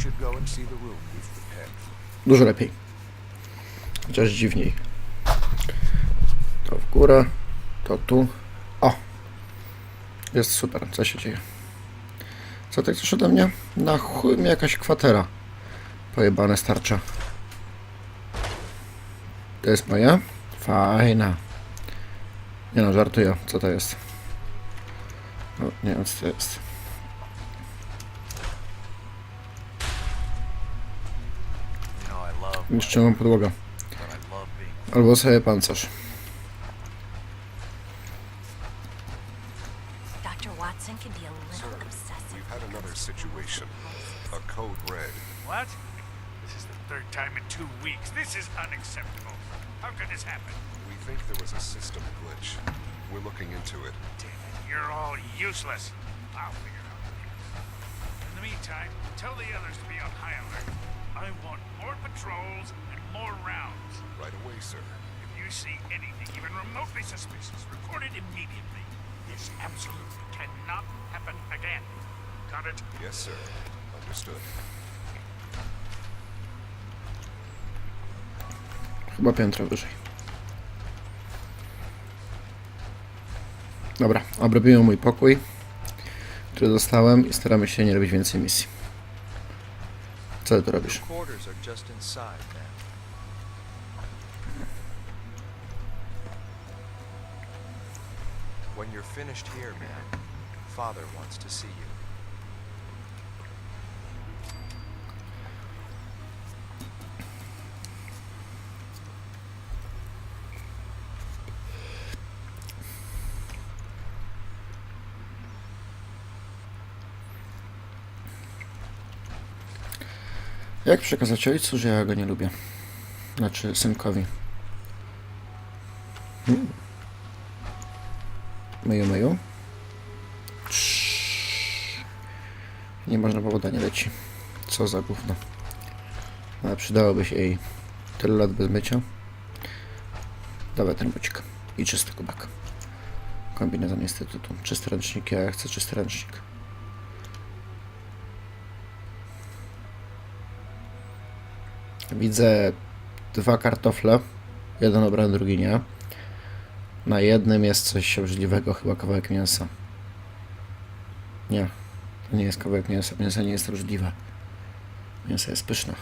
should go and see the room we've prepared. Dużo lepiej. Chociaż dziwniej. To w górę, to tu. O! Jest super. Co się dzieje? Co ty chcesz ode mnie? Na chuj mi jakaś kwatera. Pojebane starcza. To jest moja? Fajna. Nie no, żartuję. Co to jest? No, nie wiem, co to jest. Niszczyłam podłogę. Albo sobie pancerz. Dr. Watson can be a little obsessive. We've had another situation. A code red. What? This is the third time in 2 weeks. This is unacceptable. How could this happen? We think there was a system glitch. We're looking into it. Damn it, you're all useless. I'll figure out what it is. In the meantime, tell the others to be on high alert. I want more patrols and more rounds. Right away, sir. If you see anything even remotely suspicious, report it immediately. This absolutely cannot happen again. Got it? Yes, sir. Understood. Chyba piętro wyżej. Dobra, obrobiłem mój pokój, który dostałem i staramy się nie robić więcej misji. Co ty tu robisz? Quarters are just inside, man. When you're finished here, man, Father wants to see you. Jak przekazać ojcu, że ja go nie lubię? Znaczy synkowi. Myju. Nie można, bo woda nie leci. Co za gówno. Ale przydałoby się jej tyle lat bez mycia. Dawaj ten bucik. I czysty kubek. Kombinezon instytutu. Czysty ręcznik. Ja chcę czysty ręcznik. Widzę 2 kartofle. Jeden obrany, drugi nie. Na jednym jest coś obrzydliwego, chyba kawałek mięsa. Nie, to nie jest kawałek mięsa. Mięso nie jest obrzydliwe. Mięso jest pyszne.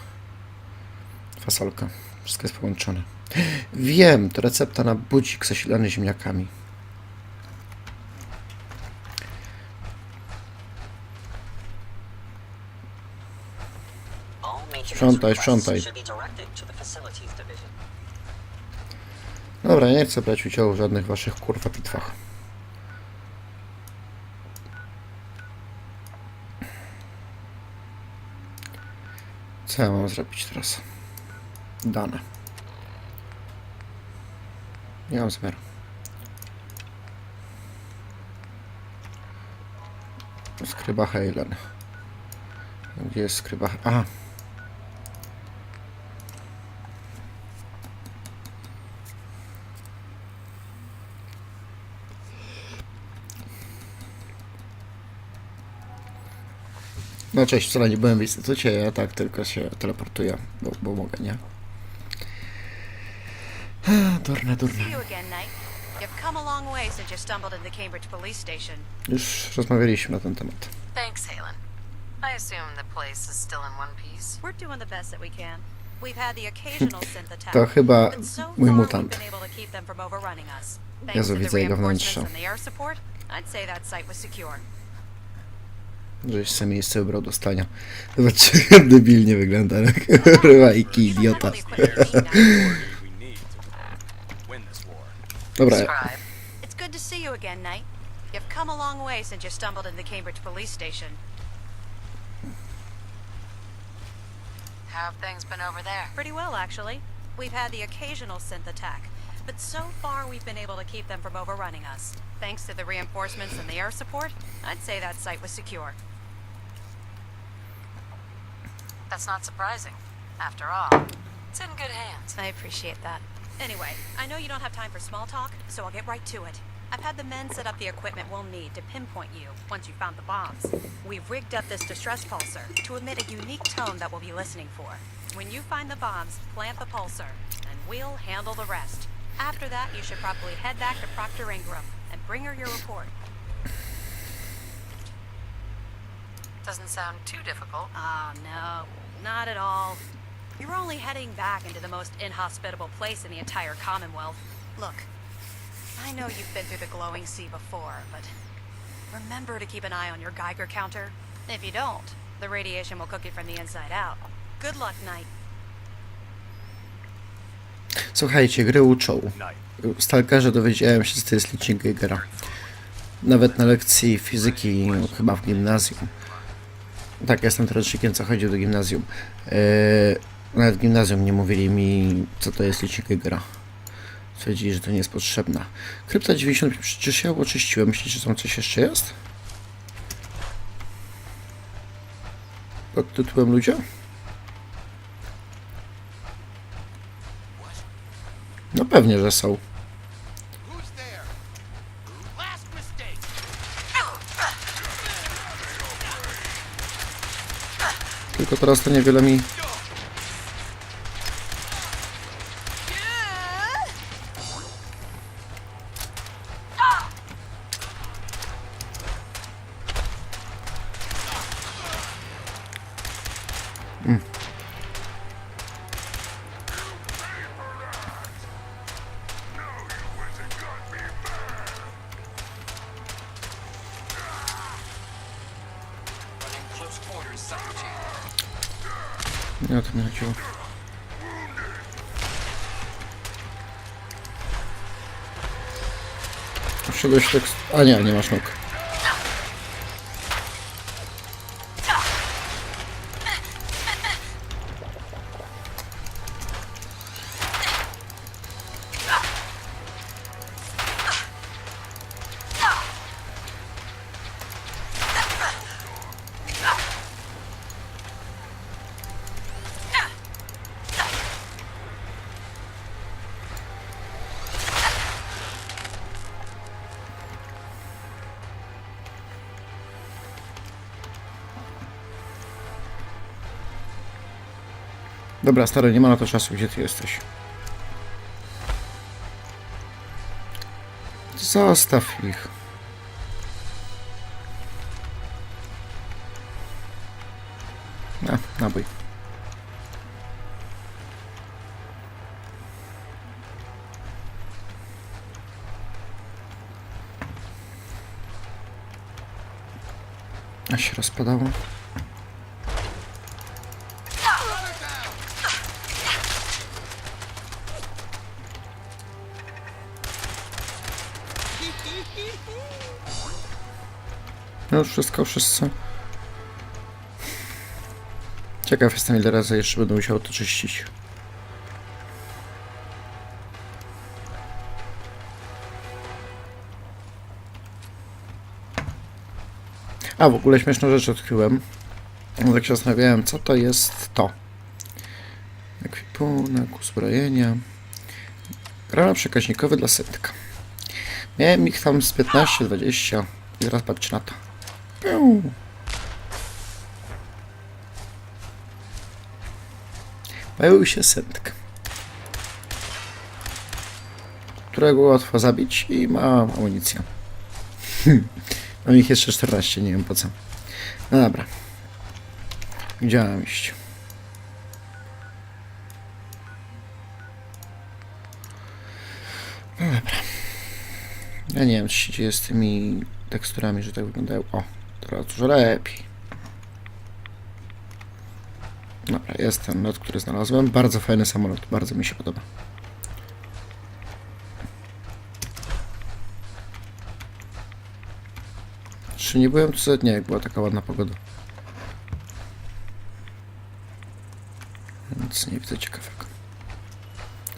Fasolka. Wszystko jest połączone. Wiem, to recepta na budzik zasilany ziemniakami. Sprzątaj. Dobra, nie chcę brać udziału w żadnych waszych kurwa bitwach. Co ja mam zrobić teraz? Dane. Nie mam zamiaru. Skryba Helen. Gdzie jest skryba? Aha. No cześć, wcale nie byłem w instytucie, ja tak tylko się teleportuję, bo mogę, nie? Durne. See you again, Knight. You've come a long way since you stumbled into the Cambridge police station. Już rozmawialiśmy na ten temat. Thanks, Halen. I assume the place is still in one piece. We're doing the best that we can. We've had the occasional synth attack, To chyba but so mój far mutant. we've been able to keep them from overrunning us. Thanks Jezu, to the widzę jego reinforcements wnętrze. and the air support, I'd say that site was secure. Żeś sobie miejsce wybrał do stania. Zobaczcie, jak debilnie wygląda. Rywa i kij, idiota. Dobra, Scribe. It's good to see you again, Knight. You've come a long way since you stumbled into the Cambridge police station. How have things been over there? Pretty well, actually. We've had the occasional synth attack, but so far we've been able to keep them from overrunning us. Thanks to the reinforcements and the air support, I'd say that site was secure. That's not surprising. After all, it's in good hands. I appreciate that. Anyway, I know you don't have time for small talk, so I'll get right to it. I've had the men set up the equipment we'll need to pinpoint you once you've found the bombs. We've rigged up this distress pulsar to emit a unique tone that we'll be listening for. When you find the bombs, plant the pulsar, and we'll handle the rest. After that, you should probably head back to Proctor Ingram and bring her your report. Doesn't sound too difficult. Oh, no, not at all. You're only heading back into the most inhospitable place in the entire Commonwealth. Look, I know you've been through the glowing sea before, but remember to keep an eye on your Geiger counter. If you don't, the radiation will cook you from the inside out. Good luck, Knight. Słuchajcie, gry uczą. W Stalkerze dowiedziałem się, co to jest licznik Geigera. Nawet na lekcji fizyki, chyba w gimnazjum. Tak, jestem teoretykiem, co chodził do gimnazjum. Nawet w gimnazjum nie mówili mi, co to jest licznik Geigera. Stwierdzili, że to nie jest potrzebna. Krypta 90 przecież ja oczyściłem. Myślicie, że tam coś jeszcze jest? Pod tytułem ludzie? No pewnie, że są. Tylko teraz to niewiele mi... Nie o to mi chodziło. Wszedłeś tak... A nie, nie masz nóg. Dobra, stary, nie ma na to czasu. Gdzie ty jesteś? Zostaw ich. Nabój. A się rozpadało. No już wszystko, wszyscy. Ciekaw jestem, ile razy jeszcze będę musiał to czyścić. A, w ogóle śmieszną rzecz odkryłem. Tak się zastanawiałem, co to jest to. Ekwipunek, uzbrojenia. Granat przekaźnikowy dla syntka. Miałem ich tam z 15-20 i zaraz patrzcie na to. Piu. Pojawił się syntek, którego łatwo zabić i ma amunicję. Mam ich jeszcze 14, nie wiem po co. No dobra. Gdzie mam iść? No dobra. Ja nie wiem, co się dzieje z tymi teksturami, że tak wyglądają. O, teraz dużo lepiej. Dobra, jest ten lot, który znalazłem. Bardzo fajny samolot, bardzo mi się podoba. Czy nie byłem tu za dnia, jak była taka ładna pogoda? Nic nie widzę ciekawego.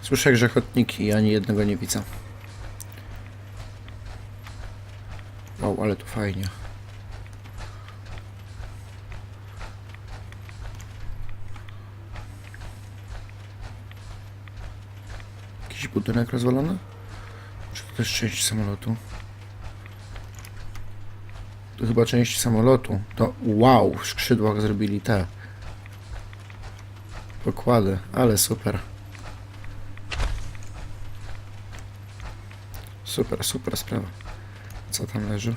Słyszę grzechotniki i ani jednego nie widzę. Wow, ale tu fajnie. Jakiś budynek rozwalony? Czy to jest część samolotu? To chyba część samolotu. To wow, w skrzydłach zrobili te pokłady, ale super. Super, super sprawa. Co tam leży?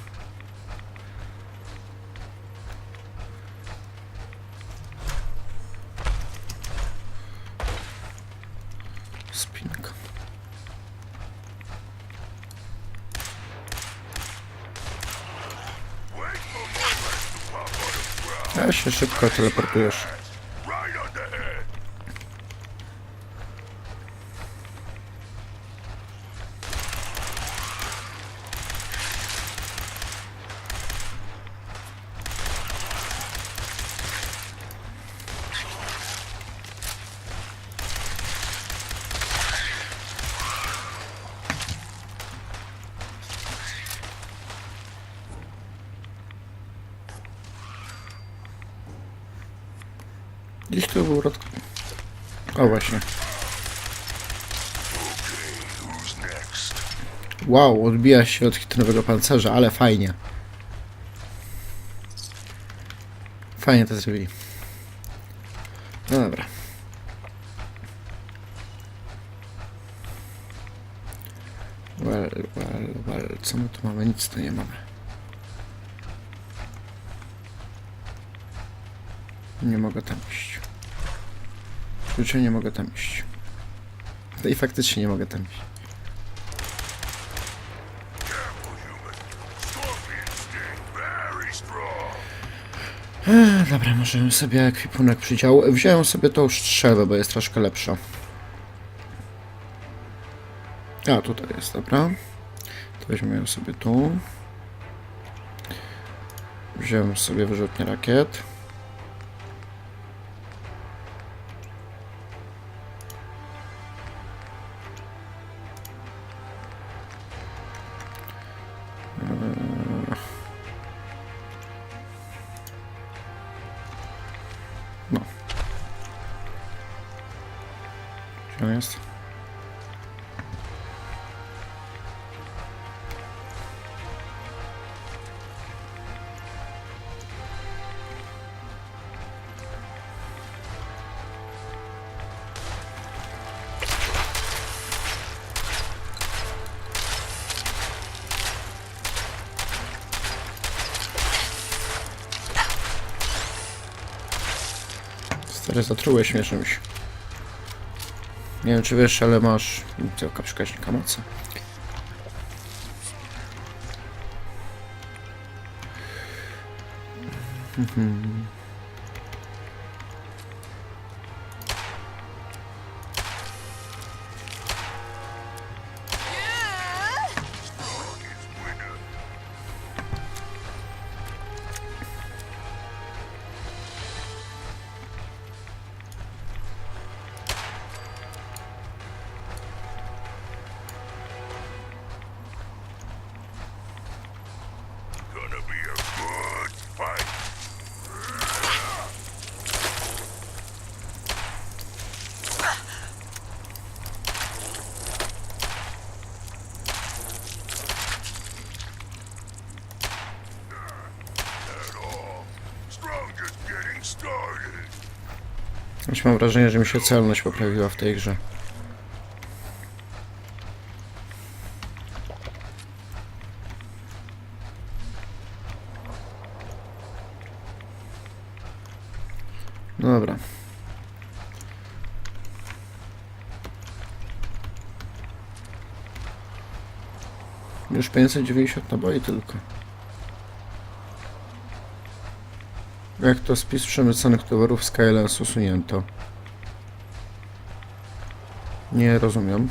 Spinka. A się szybko teleportujesz. Gdzieś tu był rok. O właśnie. Wow, odbija się od hitrowego pancerza, ale fajnie. Fajnie to zrobili. No dobra. Well, co my tu mamy? Nic tu nie mamy. Nie mogę tam iść. Kluczowy nie mogę tam iść. No i faktycznie nie mogę tam iść. Dobra, możemy sobie ekwipunek przydział. Wziąłem sobie tą strzelbę, bo jest troszkę lepsza. A, tutaj jest, dobra. To weźmiemy ją sobie tu. Wziąłem sobie wyrzutnię rakiet. No. Gdzie on jest? Stary, zatrułeś mnie czymś. Nie wiem, czy wiesz, ale masz działka przekaźnika mocy. Już mam wrażenie, że mi się celność poprawiła w tej grze. No dobra. Już 590 naboi tylko. Jak to spis przemyconych towarów z KLS usunięto? Nie rozumiem.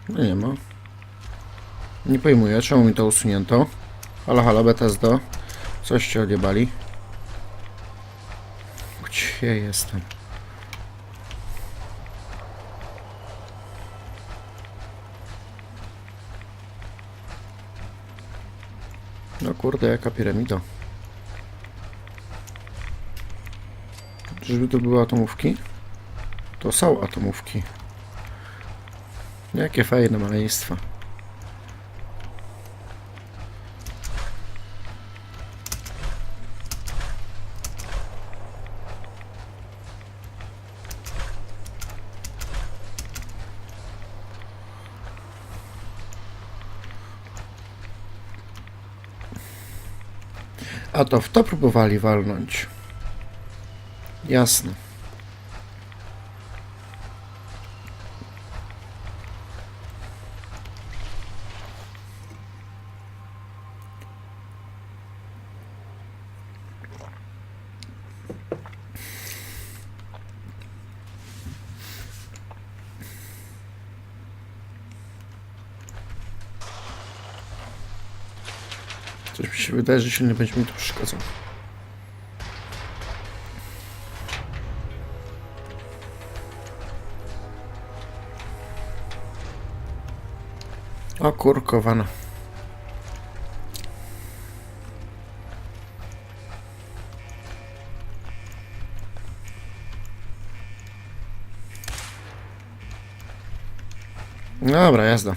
No nie ma. Nie pojmuję, czemu mi to usunięto. Halo, halo, Bethesda. Coś cię odjebali. Gdzie jestem? No kurde, jaka piramida. Żeby to były atomówki? To są atomówki. Jakie fajne maleństwa. A to w to próbowali walnąć. Jasne. Coś mi się wydaje, że silny będzie mi tu przeszkadzał. O kurkowana. Dobra, jazda.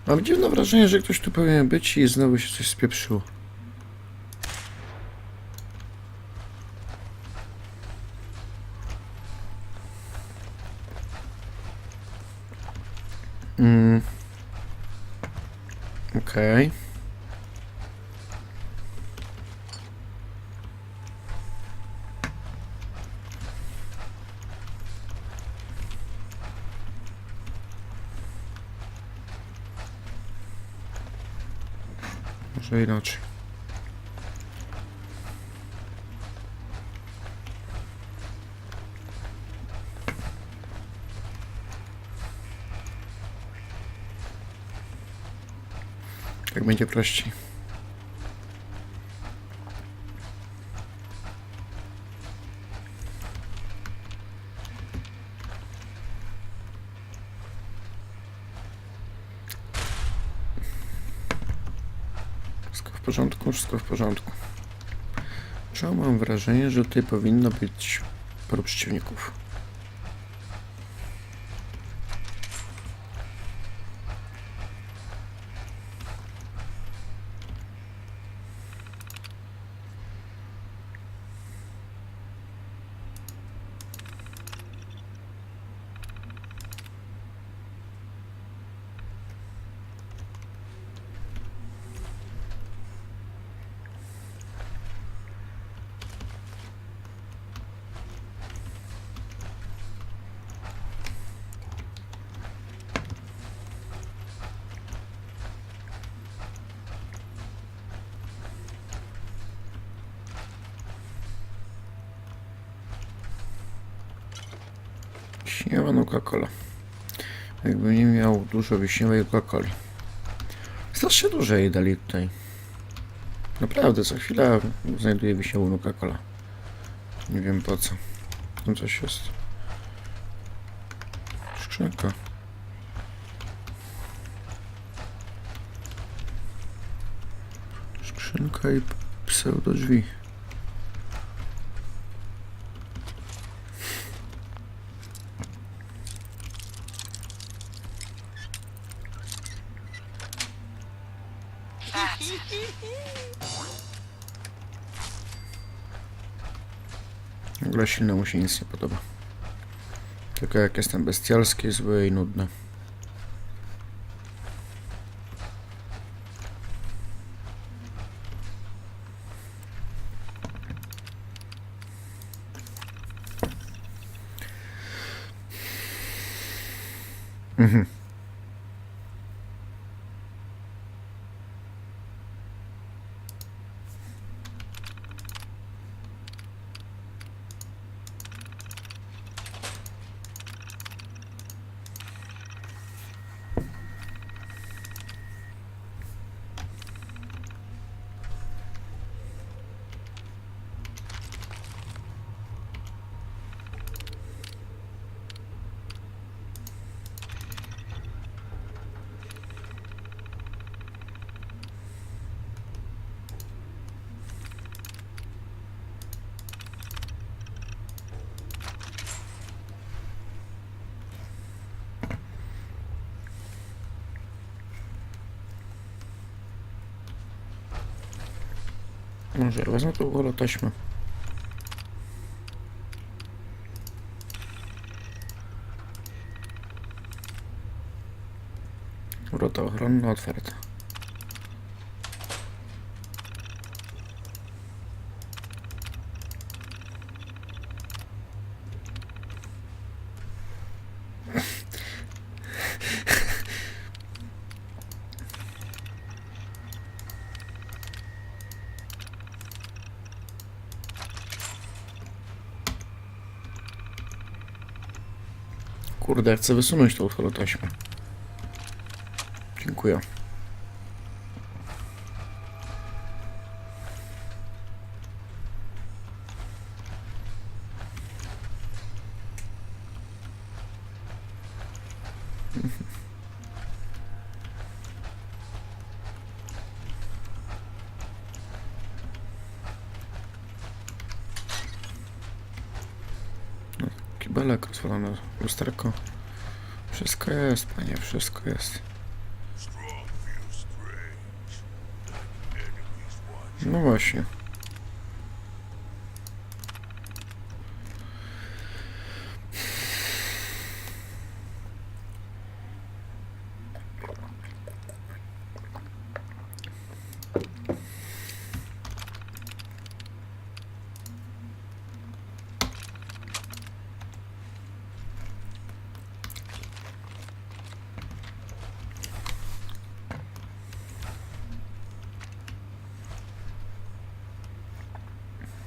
Mam dziwne wrażenie, że ktoś tu powinien być i znowu się coś spieprzyło. Okej. Może inaczej. Tak będzie prościej. Wszystko w porządku, wszystko w porządku. Czemu mam wrażenie, że tutaj powinno być paru przeciwników? Wiśniowa Coca-Cola. Jakbym nie miał dużo wiśniowej Coca-Coli. Strasznie dużo jej dali tutaj. Naprawdę, co chwilę znajduję wiśniową Coca-Cola. Nie wiem po co. Tam coś jest. Skrzynka. Skrzynka i pseudo drzwi. W ogóle silnemu się nic nie podoba. Tylko jak jestem bestialski, zły i nudny. Mhm. Może wezmę tu holotaśmę. Wrota ochronne otwarte. Kurde, chcę wysunąć tą holotaśmę. Dziękuję. Kibelek, rozwalone lusterko. Wszystko jest, panie, wszystko jest. No właśnie.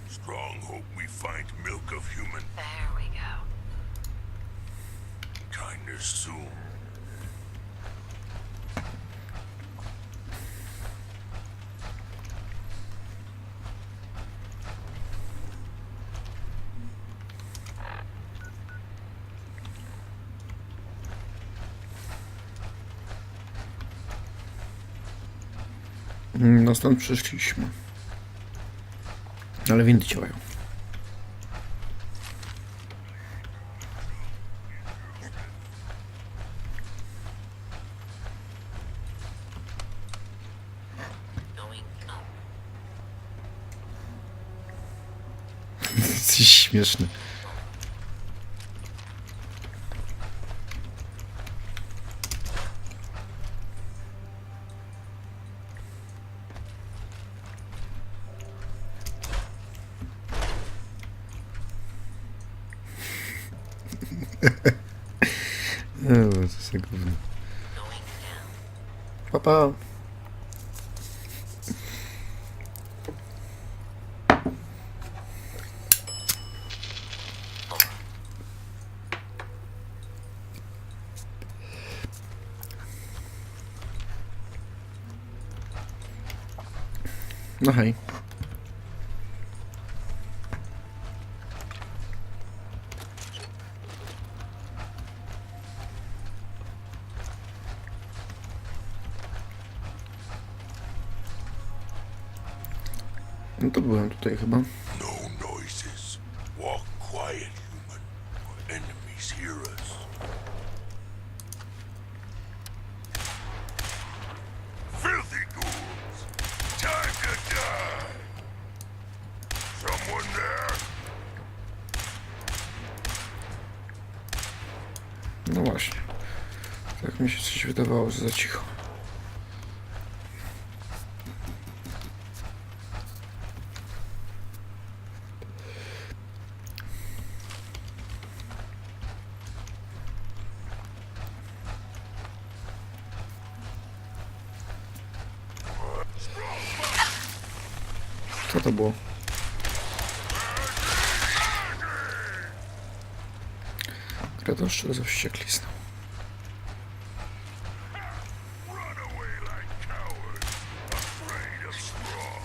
Strong hope we find milk of human There we go. kindness soon. No stąd przyszliśmy. Ale windy działają. Jesteś śmieszny. No, to jest jak gówno. Pa. No hej. No to byłem tutaj chyba. No noises. Walk quiet, human. Our enemies hear us. Filthy ghouls! Time to die! Someone there? No właśnie. Tak mi się coś wydawało, że za cicho. Co to było? Kradoszczel ze wścieklizną. Run away like cowards, afraid of straw.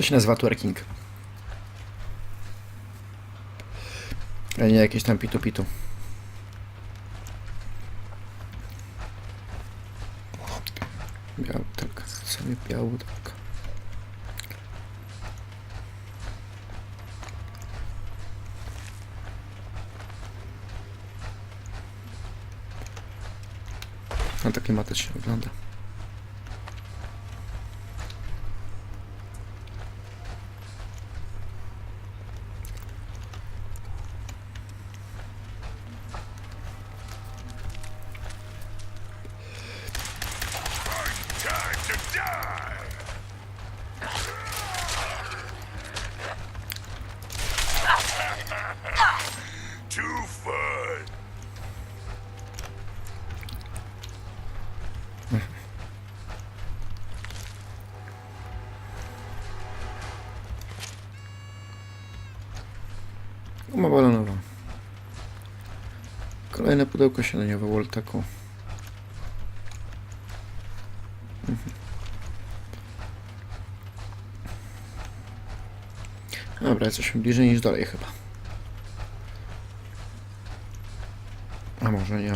To się nazywa twerking. A nie jakieś tam pitu-pitu. Białtek, sobie białtek. No to klimatycznie wygląda. Time to die! Too fun! Guma balonowa. Kolejne pudełko śniadaniowe Woltaku. Dobra, jesteśmy bliżej niż dalej chyba. A może nie.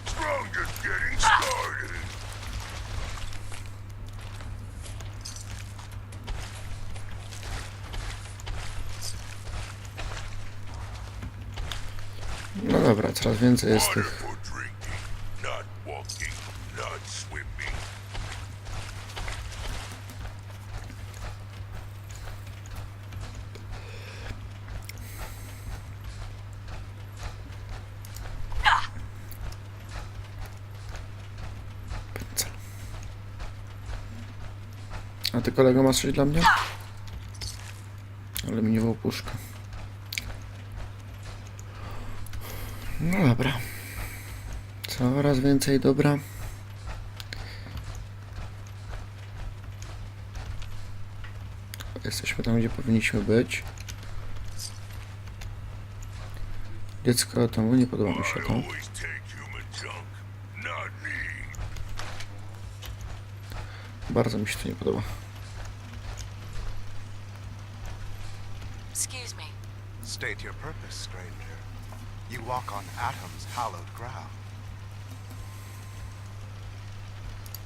Strongest getting started! No dobra, coraz więcej jest Water tych. for drinking, not walking, not swimming. Pędzel. A ty kolego masz coś dla mnie? Aluminiową puszkę. No dobra. Coraz więcej dobra. Jesteśmy tam, gdzie powinniśmy być. Dziecko temu nie podoba mi się to. Always take human junk, not me. Bardzo mi się to nie podoba. Excuse me. State your purpose, stranger. You walk on Atom's hallowed ground.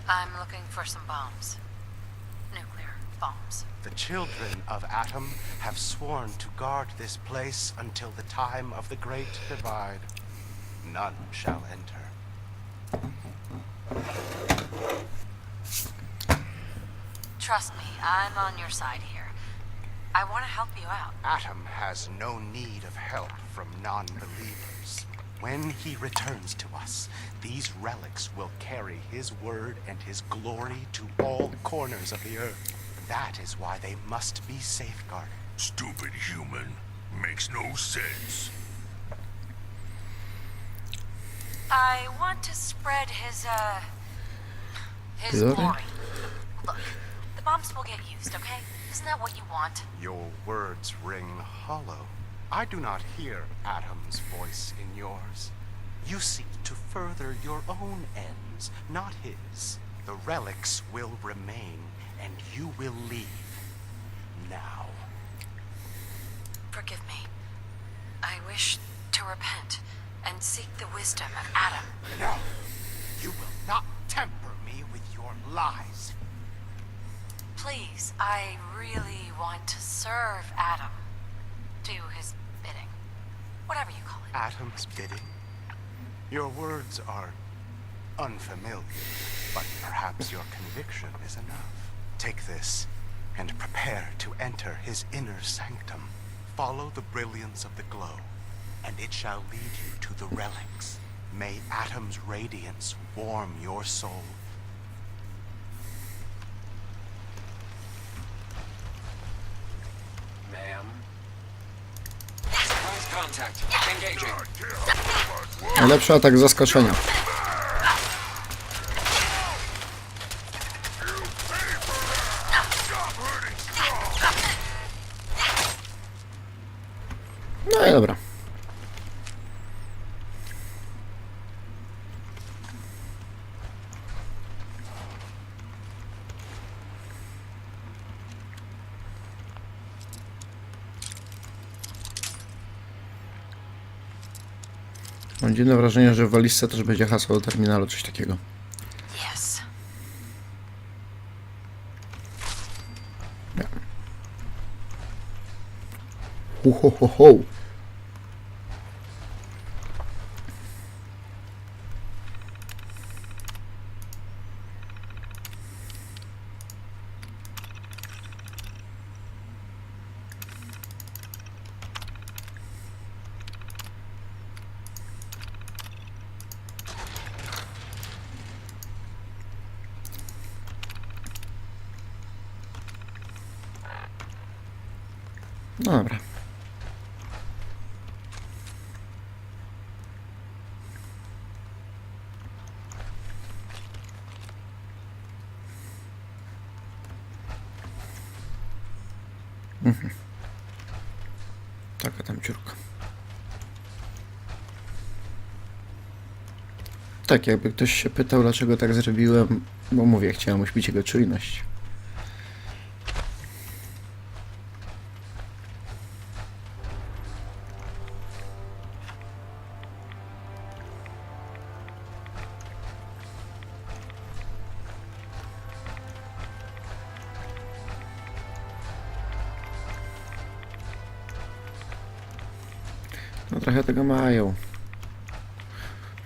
I'm looking for some bombs. Nuclear bombs. The children of Atom have sworn to guard this place until the time of the Great Divide. None shall enter. Trust me, I'm on your side here. I want to help you out. Atom has no need of help from non-believers. When he returns to us, these relics will carry his word and his glory to all corners of the earth. That is why they must be safeguarded. Stupid human. Makes no sense. I want to spread his Glory? glory. Look, the bombs will get used, okay? Isn't that what you want? Your words ring hollow. I do not hear Atom's voice in yours. You seek to further your own ends, not his. The relics will remain, and you will leave. Now. Forgive me. I wish to repent and seek the wisdom of Adam. No! You will not temper me with your lies. Please, I really want to serve Adam. Do his bidding. Whatever you call it. Atom's bidding? Your words are unfamiliar, but perhaps your conviction is enough. Take this and prepare to enter his inner sanctum. Follow the brilliance of the glow, and it shall lead you to the relics. May Atom's radiance warm your soul. Ma'am? Last contact. Engaging. Najlepszy atak zaskoczenia. No i dobra. Mam dziwne wrażenie, że w walizce też będzie hasło do terminalu, coś takiego. Yes. Ho, ho, ho. No dobra. Taka tam dziurka. Tak, jakby ktoś się pytał, dlaczego tak zrobiłem, bo mówię, chciałem uśpić jego czujność. No trochę tego mają.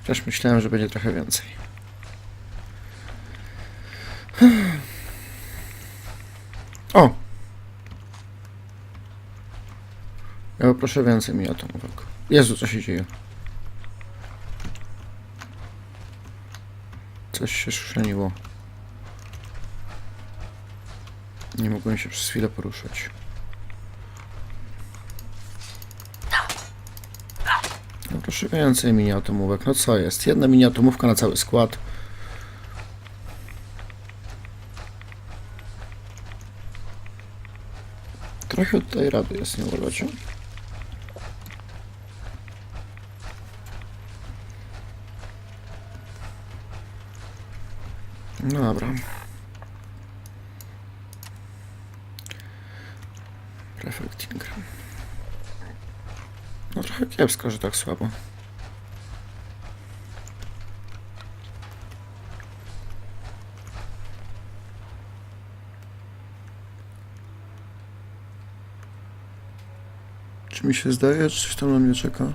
Chociaż myślałem, że będzie trochę więcej. O! Ja poproszę więcej mi atomówek. Jezu, co się dzieje? Coś się szszeniło. Nie mogłem się przez chwilę poruszać. No proszę więcej mini-atomówek. No co jest? Jedna mini-atomówka na cały skład. Trochę tutaj rady jest, nie uważacie? No dobra. Reflecting. No trochę kiepsko, że tak słabo. Czy mi się zdaje, czy coś tam na mnie czeka?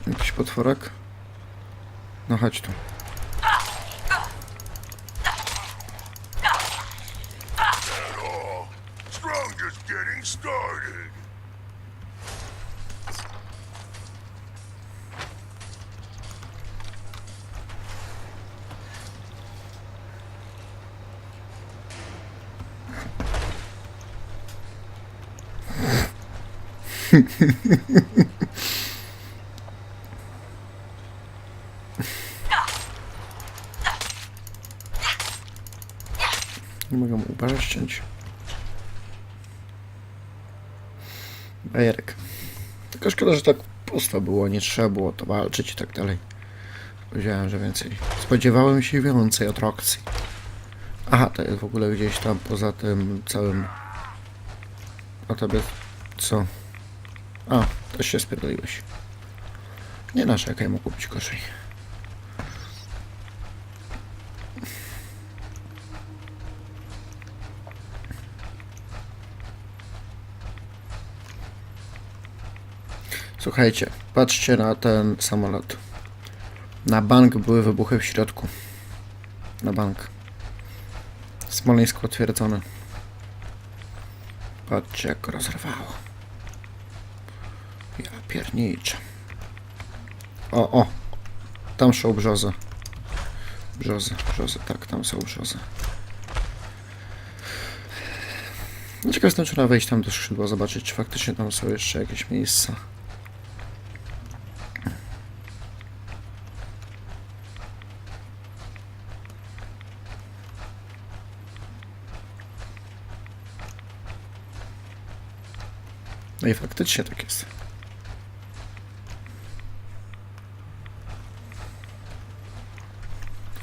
Jakiś potworek? No chodź tu. Strongest getting started. Nie mogę mu ubarszczyć. Bajerek. Tylko szkoda, że tak pusto było, nie trzeba było to walczyć i tak dalej. Powiedziałem, że więcej. Spodziewałem się więcej atrakcji. Aha, to jest w ogóle gdzieś tam poza tym całym... A tobie co? A, też się spierdoliłeś. Nie narzekaj, mógł być gorzej. Słuchajcie, patrzcie na ten samolot. Na bank były wybuchy w środku. Na bank. Smoleńsk potwierdzony. Patrzcie, jak go rozrywało. Ja pierniczę. O! Tam są brzozy. Brzozy, tak, tam są brzozy. Ciekaw jestem, czy trzeba wejść tam do skrzydła, zobaczyć, czy faktycznie tam są jeszcze jakieś miejsca. No i faktycznie tak jest.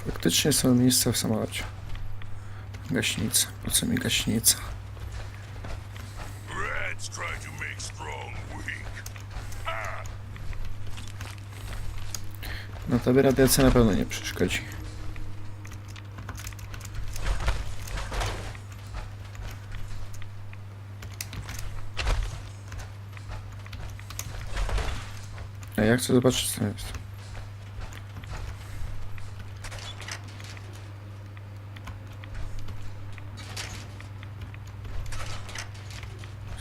Faktycznie są miejsca w samolocie. Gaśnica. Po co mi gaśnica? Rats try to make strong weak. No tobie radiacja na pewno nie przeszkodzi. A ja chcę zobaczyć, co jest.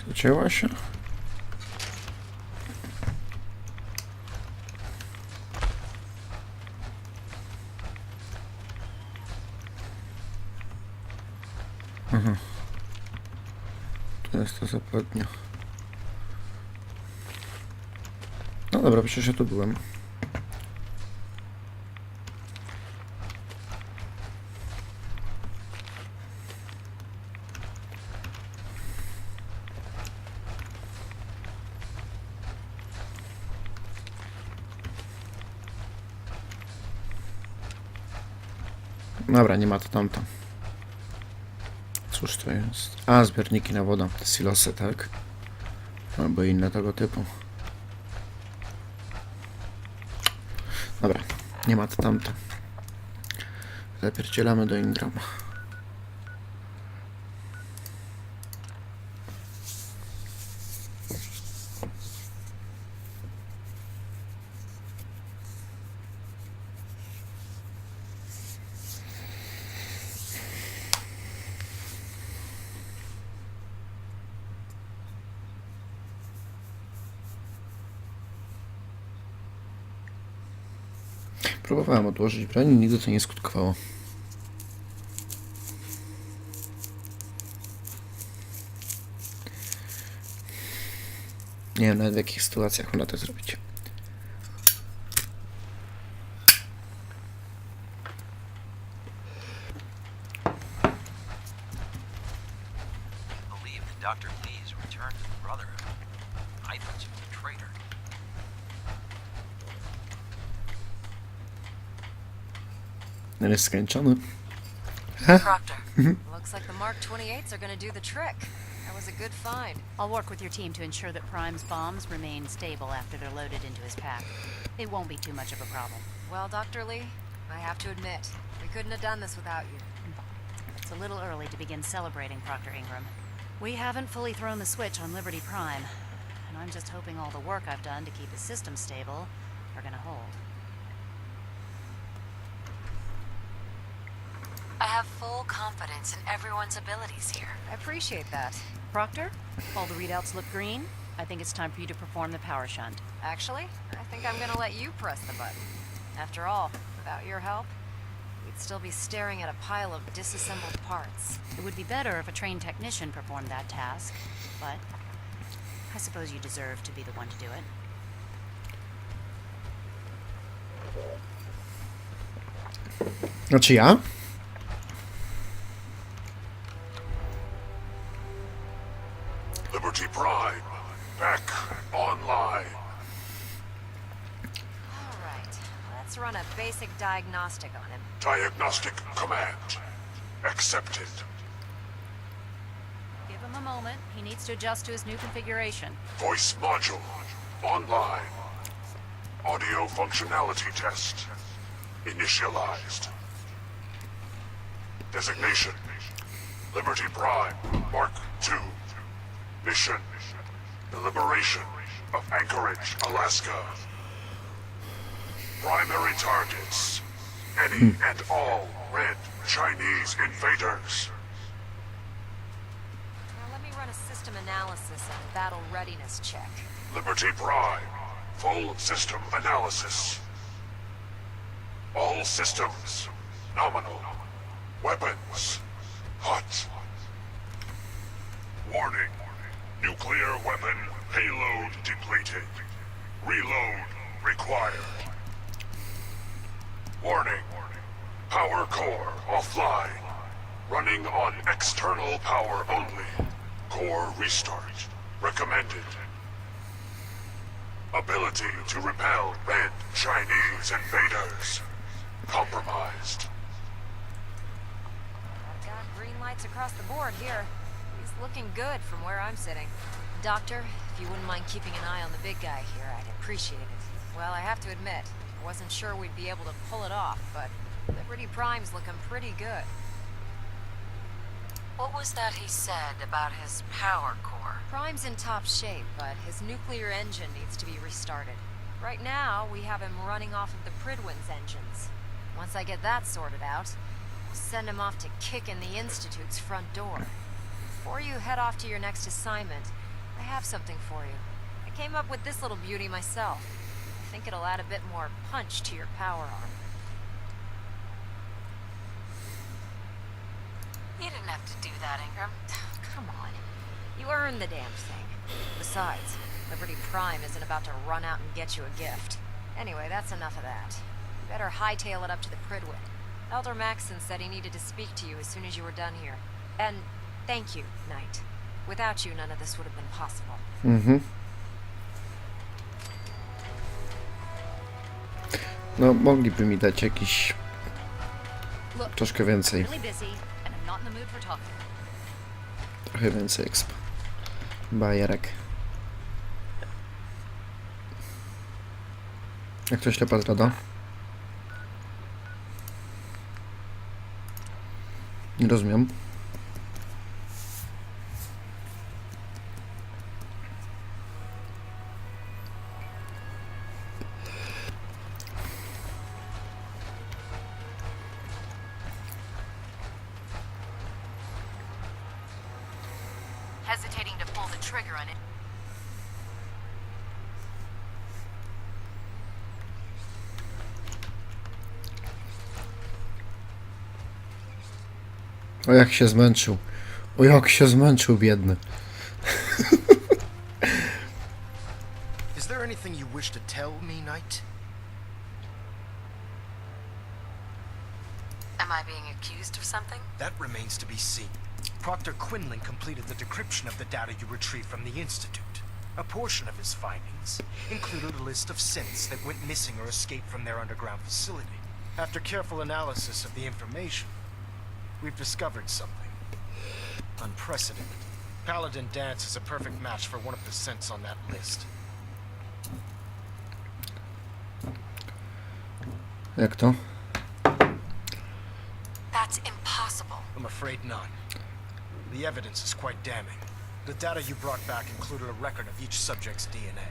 Zacięła się? Aha. Tu jest to zapadnie. No dobra, przecież ja tu byłem. Dobra, nie ma to tamto. Cóż to jest? A, zbiorniki na wodę. Te silosy, tak? Albo inne tego typu. Dobra, nie ma to tamto. Zapierdzielamy do Ingrama. Próbowałem odłożyć broń i nigdy to nie skutkowało. Nie wiem nawet w jakich sytuacjach można to zrobić. Believe that Dr. Lee's return to the Brotherhood. I thought he was a traitor. Ten jest skończony. Proctor, looks like the Mark 28s are gonna do the trick. That was a good find. I'll work with your team to ensure that Prime's bombs remain stable after they're loaded into his pack. It won't be too much of a problem. Well, Dr. Lee, I have to admit, we couldn't have done this without you. It's a little early to begin celebrating, Proctor Ingram. We haven't fully thrown the switch on Liberty Prime, and I'm just hoping all the work I've done to keep his system stable are gonna hold. I have full confidence in everyone's abilities here. I appreciate that. Proctor, all the readouts look green. I think it's time for you to perform the power shunt. Actually, I think I'm gonna let you press the button. After all, without your help, we'd still be staring at a pile of disassembled parts. It would be better if a trained technician performed that task, but I suppose you deserve to be the one to do it. Znaczy ja? Liberty Prime, back online. All right, let's run a basic diagnostic on him. Diagnostic command accepted. Give him a moment. He needs to adjust to his new configuration. Voice module online. Audio functionality test initialized. Designation: Liberty Prime Mark II. Mission: the liberation of Anchorage, Alaska. Primary targets: any and all red Chinese invaders. Now let me run a system analysis and a battle readiness check. Liberty Prime, full system analysis. All systems nominal. Weapons hot. Warning: nuclear weapon payload depleted. Reload required. Warning: power core offline. Running on external power only. Core restart. Recommended. Ability to repel red Chinese invaders. Compromised. I've got green lights across the board here. He's looking good from where I'm sitting. Doctor, if you wouldn't mind keeping an eye on the big guy here, I'd appreciate it. Well, I have to admit, I wasn't sure we'd be able to pull it off, but Liberty Prime's looking pretty good. What was that he said about his power core? Prime's in top shape, but his nuclear engine needs to be restarted. Right now, we have him running off of the Pridwin's engines. Once I get that sorted out, I'll send him off to kick in the Institute's front door. Before you head off to your next assignment, I have something for you. I came up with this little beauty myself. I think it'll add a bit more punch to your power arm. You didn't have to do that, Ingram. Come on. You earned the damn thing. Besides, Liberty Prime isn't about to run out and get you a gift. Anyway, that's enough of that. You better hightail it up to the Pridwin. Elder Maxson said he needed to speak to you as soon as you were done here. And thank you, Knight. Without you, none of this would have been possible. No, mogliby mi dać jakiś... troszkę więcej. Really busy, and I'm not in the mood for talking. Trochę więcej exp. Bajerek. Jak to ślepa zdrada? Nie rozumiem. Hesitating to pull the trigger on it. O jak się zmęczył. O jak się zmęczył, biedny. Is there anything you wish to tell me, Knight? Am I being accused of something? That remains to be seen. Proctor Quinlan completed the decryption of the data you retrieved from the Institute. A portion of his findings included a list of synths that went missing or escaped from their underground facility. After careful analysis of the information, we've discovered something unprecedented. Paladin Dance is a perfect match for one of the synths on that list. Jak to? That's impossible. I'm afraid not. The evidence is quite damning. The data you brought back included a record of each subject's DNA.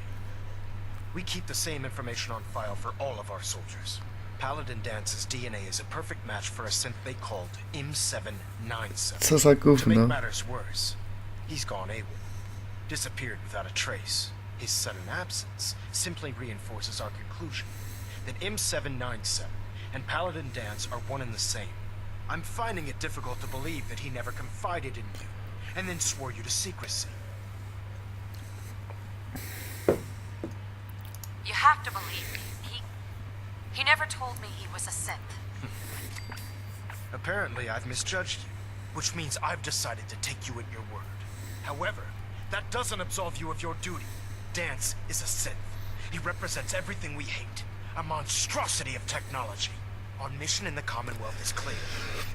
We keep the same information on file for all of our soldiers. Paladin Dance's DNA is a perfect match for a synth they called M797. Co za To make gówno. matters worse, he's gone AWOL. Disappeared without a trace. His sudden absence simply reinforces our conclusion that M797 and Paladin Dance are one and the same. I'm finding it difficult to believe that he never confided in you, and then swore you to secrecy. You have to believe me. He never told me he was a synth. Apparently, I've misjudged you, which means I've decided to take you at your word. However, that doesn't absolve you of your duty. Dance is a synth. He represents everything we hate, a monstrosity of technology. Our mission in the Commonwealth is clear.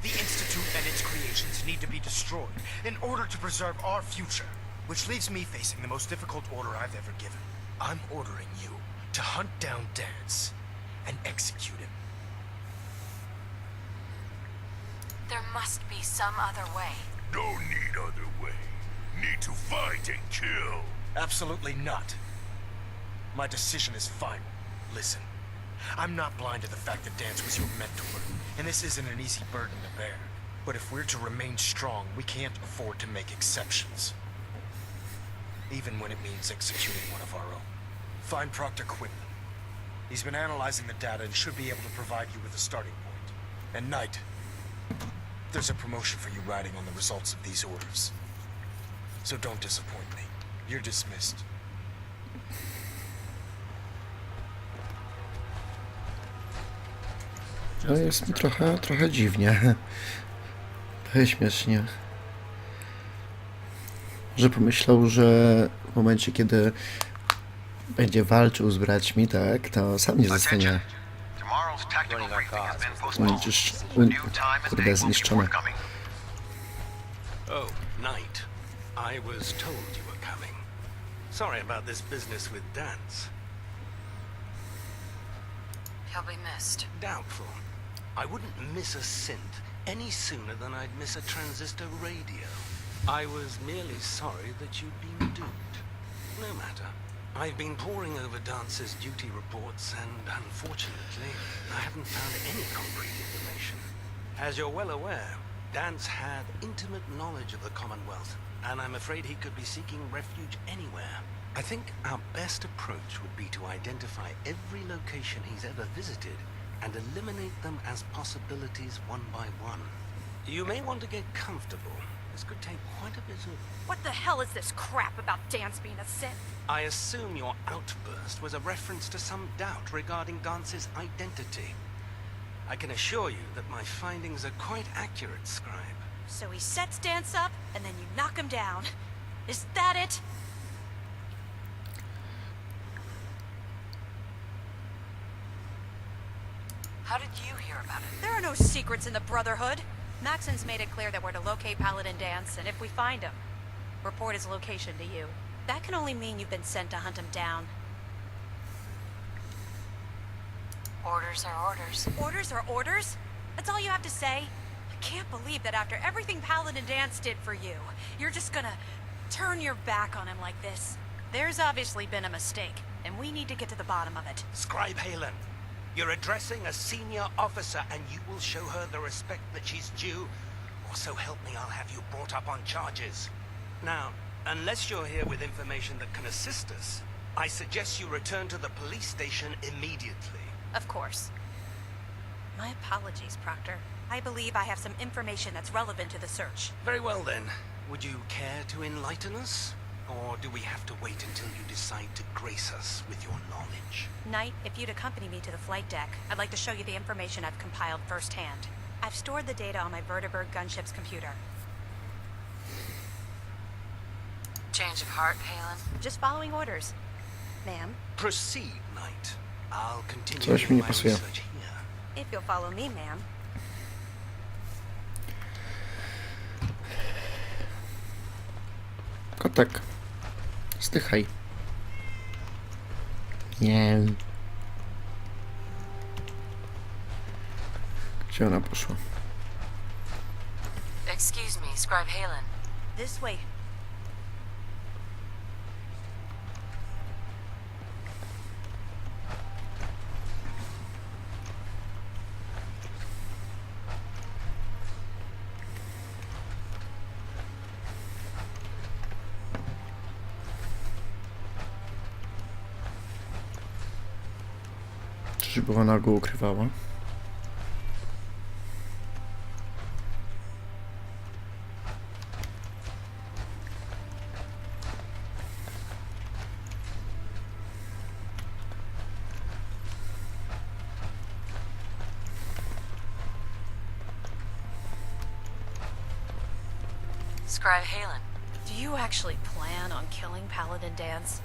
The Institute and its creations need to be destroyed in order to preserve our future, which leaves me facing the most difficult order I've ever given. I'm ordering you to hunt down Dance and execute him. There must be some other way. No need other way. Need to fight and kill. Absolutely not. My decision is final. Listen, I'm not blind to the fact that Dance was your mentor, and this isn't an easy burden to bear. But if we're to remain strong, we can't afford to make exceptions. Even when it means executing one of our own. Find Proctor Quinlan. He's been analyzing the data and should be able to provide you with a starting point. And Knight, there's a promotion for you riding on the results of these orders. So don't disappoint me. You're dismissed. No jest mi trochę dziwnie. To jest śmiesznie. że pomyślał, że w momencie, kiedy będzie walczył z braćmi, tak, to sam nie zostanie kurde zniszczony. Oh, Knight. I was told you were coming. Sorry about this business with Dance. He'll be missed. Doubtful. I wouldn't miss a synth any sooner than I'd miss a transistor radio. I was merely sorry that you'd been duped. No matter. I've been poring over Dance's duty reports and, unfortunately, I haven't found any concrete information. As you're well aware, Dance had intimate knowledge of the Commonwealth, and I'm afraid he could be seeking refuge anywhere. I think our best approach would be to identify every location he's ever visited and eliminate them as possibilities one by one. You may want to get comfortable. This could take quite a bit of... What the hell is this crap about Dance being a Sith? I assume your outburst was a reference to some doubt regarding Dance's identity. I can assure you that my findings are quite accurate, Scribe. So he sets Dance up, and then you knock him down. Is that it? How did you hear about it? There are no secrets in the Brotherhood. Maxon's made it clear that we're to locate Paladin Dance, and if we find him, report his location to you. That can only mean you've been sent to hunt him down. Orders are orders. Orders are orders? That's all you have to say? I can't believe that after everything Paladin Dance did for you, you're just gonna turn your back on him like this. There's obviously been a mistake, and we need to get to the bottom of it. Scribe Halen, you're addressing a senior officer and you will show her the respect that she's due, or so help me, I'll have you brought up on charges. Now, unless you're here with information that can assist us, I suggest you return to the police station immediately. Of course. My apologies, Proctor. I believe I have some information that's relevant to the search. Very well then. Would you care to enlighten us? Or do we have to wait until you decide to grace us with your knowledge? Knight, if you'd accompany me to the flight deck, I'd like to show you the information I've compiled firsthand. I've stored the data on my Vertibird gunship's computer. Change of heart, Halen? Just following orders. Ma'am, Proceed, Knight. I'll continue Coś mi nie my pasuje. research here. if you'll follow me, ma'am. Kotek. Zdychaj. Nie. Gdzie ona poszła? Excuse me, Scribe Halen. This way. Czyżby ona go ukrywała? Scribe Halen. Do you actually plan on killing Paladin Dance?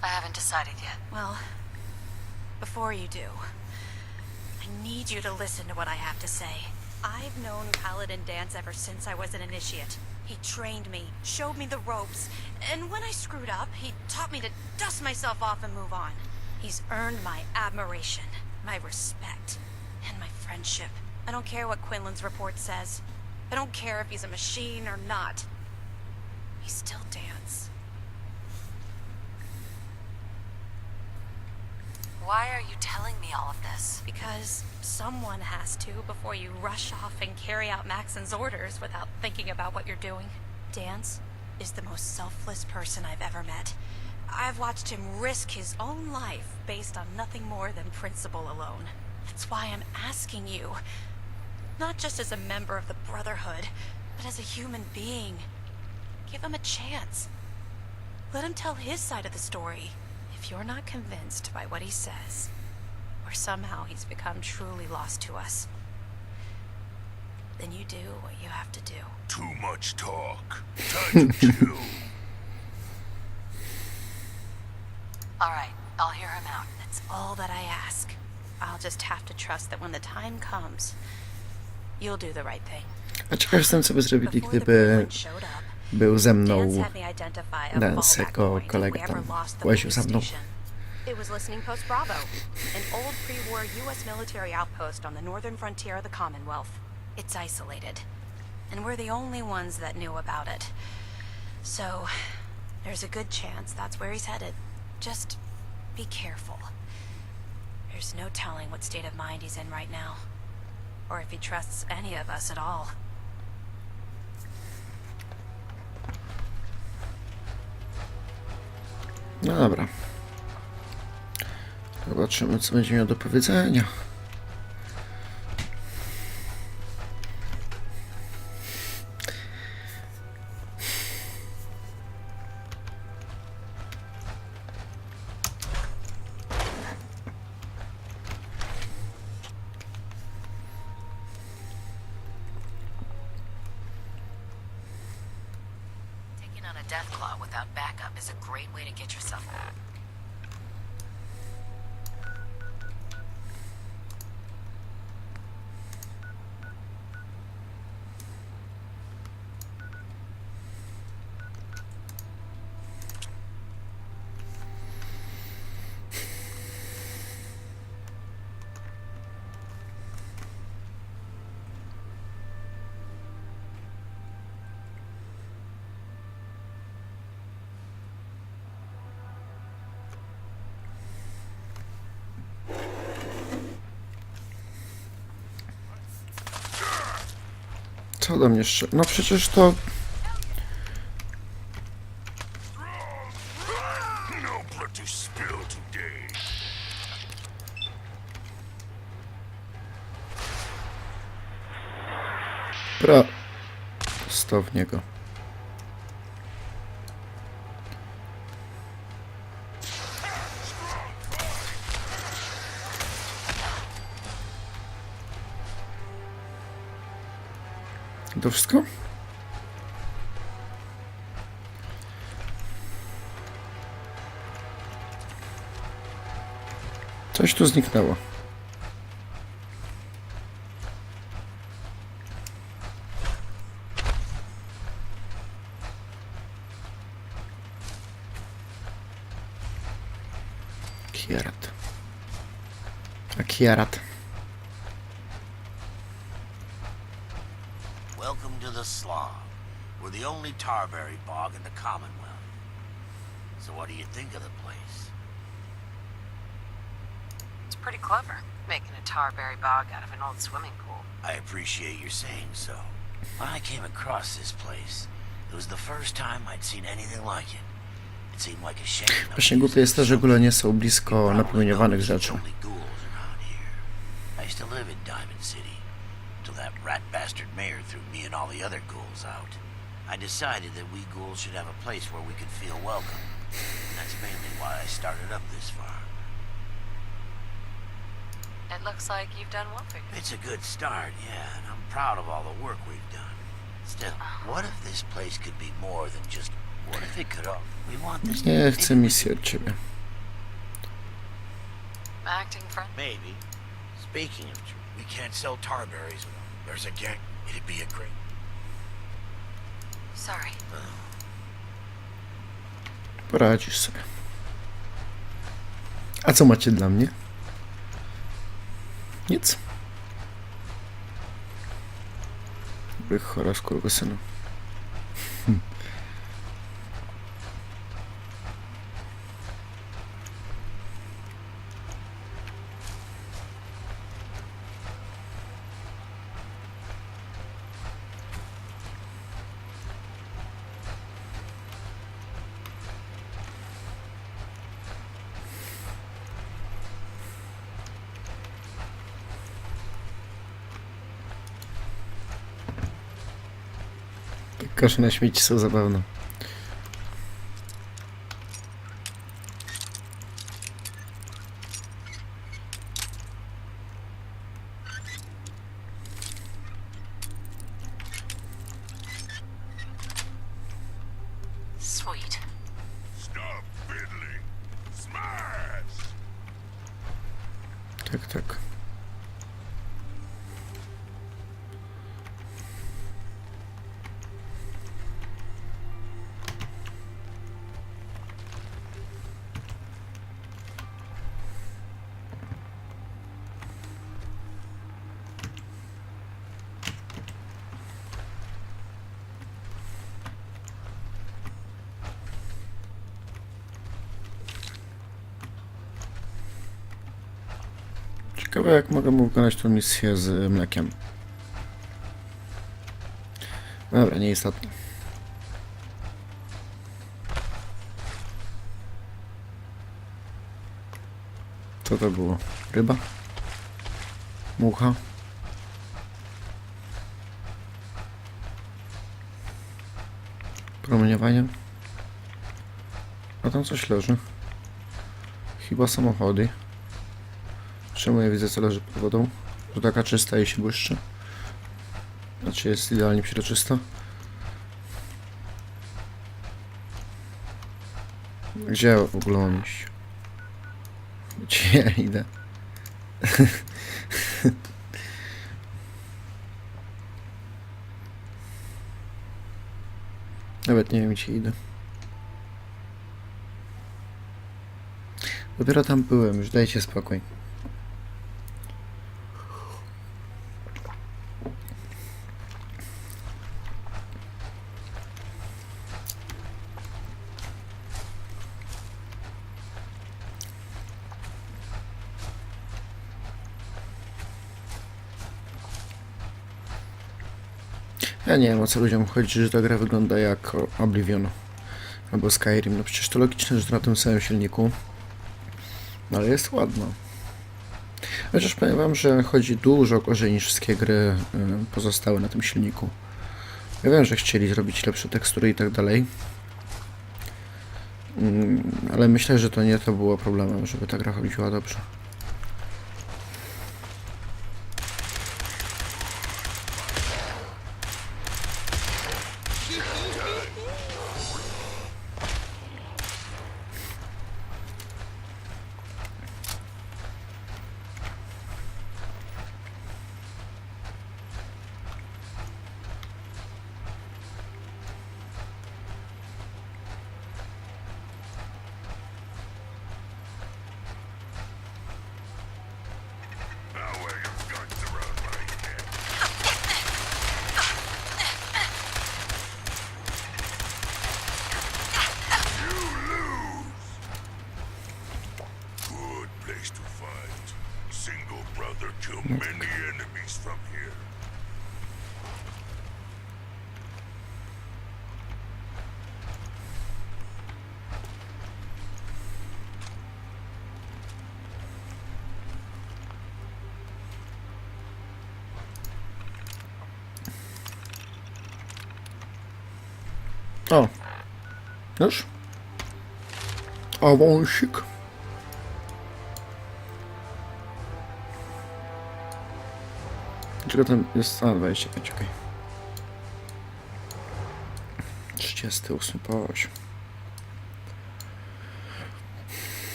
I haven't decided yet. Well, before you do, I need you to listen to what I have to say. I've known Paladin Dance ever since I was an initiate. He trained me, showed me the ropes, and when I screwed up, he taught me to dust myself off and move on. He's earned my admiration, my respect, and my friendship. I don't care what Quinlan's report says. I don't care if he's a machine or not. He's still Dance. Why are you telling me all of this? Because someone has to before you rush off and carry out Maxon's orders without thinking about what you're doing. Dance is the most selfless person I've ever met. I've watched him risk his own life based on nothing more than principle alone. That's why I'm asking you, not just as a member of the Brotherhood, but as a human being. Give him a chance. Let him tell his side of the story. If you're not convinced by what he says, or somehow he's become truly lost to us, then you do what you have to do. Too much talk. Time to kill. All right, I'll hear him out. That's all that I ask. I'll just have to trust that when the time comes, you'll do the right thing. A ciekaw jestem, co by zrobili, Before the gdyby Bruins showed up, był ze mną Dance had me identify a Dance fallback jako point if kolega we ever tam lost the łaził police za mną. station. It was listening post Bravo, an old pre-war U.S. military outpost on the northern frontier of the Commonwealth. It's isolated, and we're the only ones that knew about it. So, there's a good chance that's where he's headed. Just be careful. There's no telling what state of mind he's in right now, or if he trusts any of us at all. No dobra. Zobaczymy, co będzie miał do powiedzenia. Taking on a death claw without backup is a great way to get yourself out. Co do mnie jeszcze? No przecież to... No blood to spill today. Prosto w niego. To wszystko? Coś tu zniknęło. Kierat. A kierat. Welcome to the Slough. We're the only tarberry bog in the Commonwealth. So what do you think of the place? It's pretty clever, making a tarberry bog out of an old swimming pool. I appreciate your saying so. When I came across this place, it was the first time I'd seen anything like it. It seemed like a shame. Właśnie głupie jest to, że góle nie są blisko napromieniowanych rzeczy. I used to live in Diamond City till that rat bastard mayor threw me and all the other ghouls out. I decided that we ghouls should have a place where we could feel welcome. And that's mainly why I started up this farm. It looks like you've done well for you. It's a good start, yeah, and I'm proud of all the work we've done. Still, what if this place could be more than just... What if it could all... We want this... Nie chcę misji od ciebie. Acting friend? Maybe. Speaking of truth, We can't sell tarberries. There's a gang. It'd be a great... Sorry. Poradzisz sobie. A co macie dla mnie? Nic. Bych chora skurwysynu. Kosze na śmieci są zabawne. Tak, tak. Ciekawe, jak mogę mu wykonać tę misję z mlekiem. Dobra, nieistotne. Co to było? Ryba? Mucha? Promieniowanie? A tam coś leży. Chyba samochody. Czemu ja widzę, co leży pod wodą? Że taka czysta i się błyszczy? Znaczy jest idealnie przezroczysta? Gdzie w ogóle mam iść? Gdzie ja idę? Nawet nie wiem, gdzie idę. Dopiero tam byłem, już dajcie spokój. Ja nie wiem, o co ludziom chodzi, że ta gra wygląda jak Oblivion albo Skyrim. No przecież to logiczne, że na tym samym silniku, no ale jest ładno. Chociaż powiem wam, że chodzi dużo gorzej niż wszystkie gry pozostałe na tym silniku. Ja wiem, że chcieli zrobić lepsze tekstury i tak dalej, ale myślę, że to nie to było problemem, żeby ta gra chodziła dobrze. O! Już? A wąsik? Czego tam jest? A, 25, okej. 38 poziom.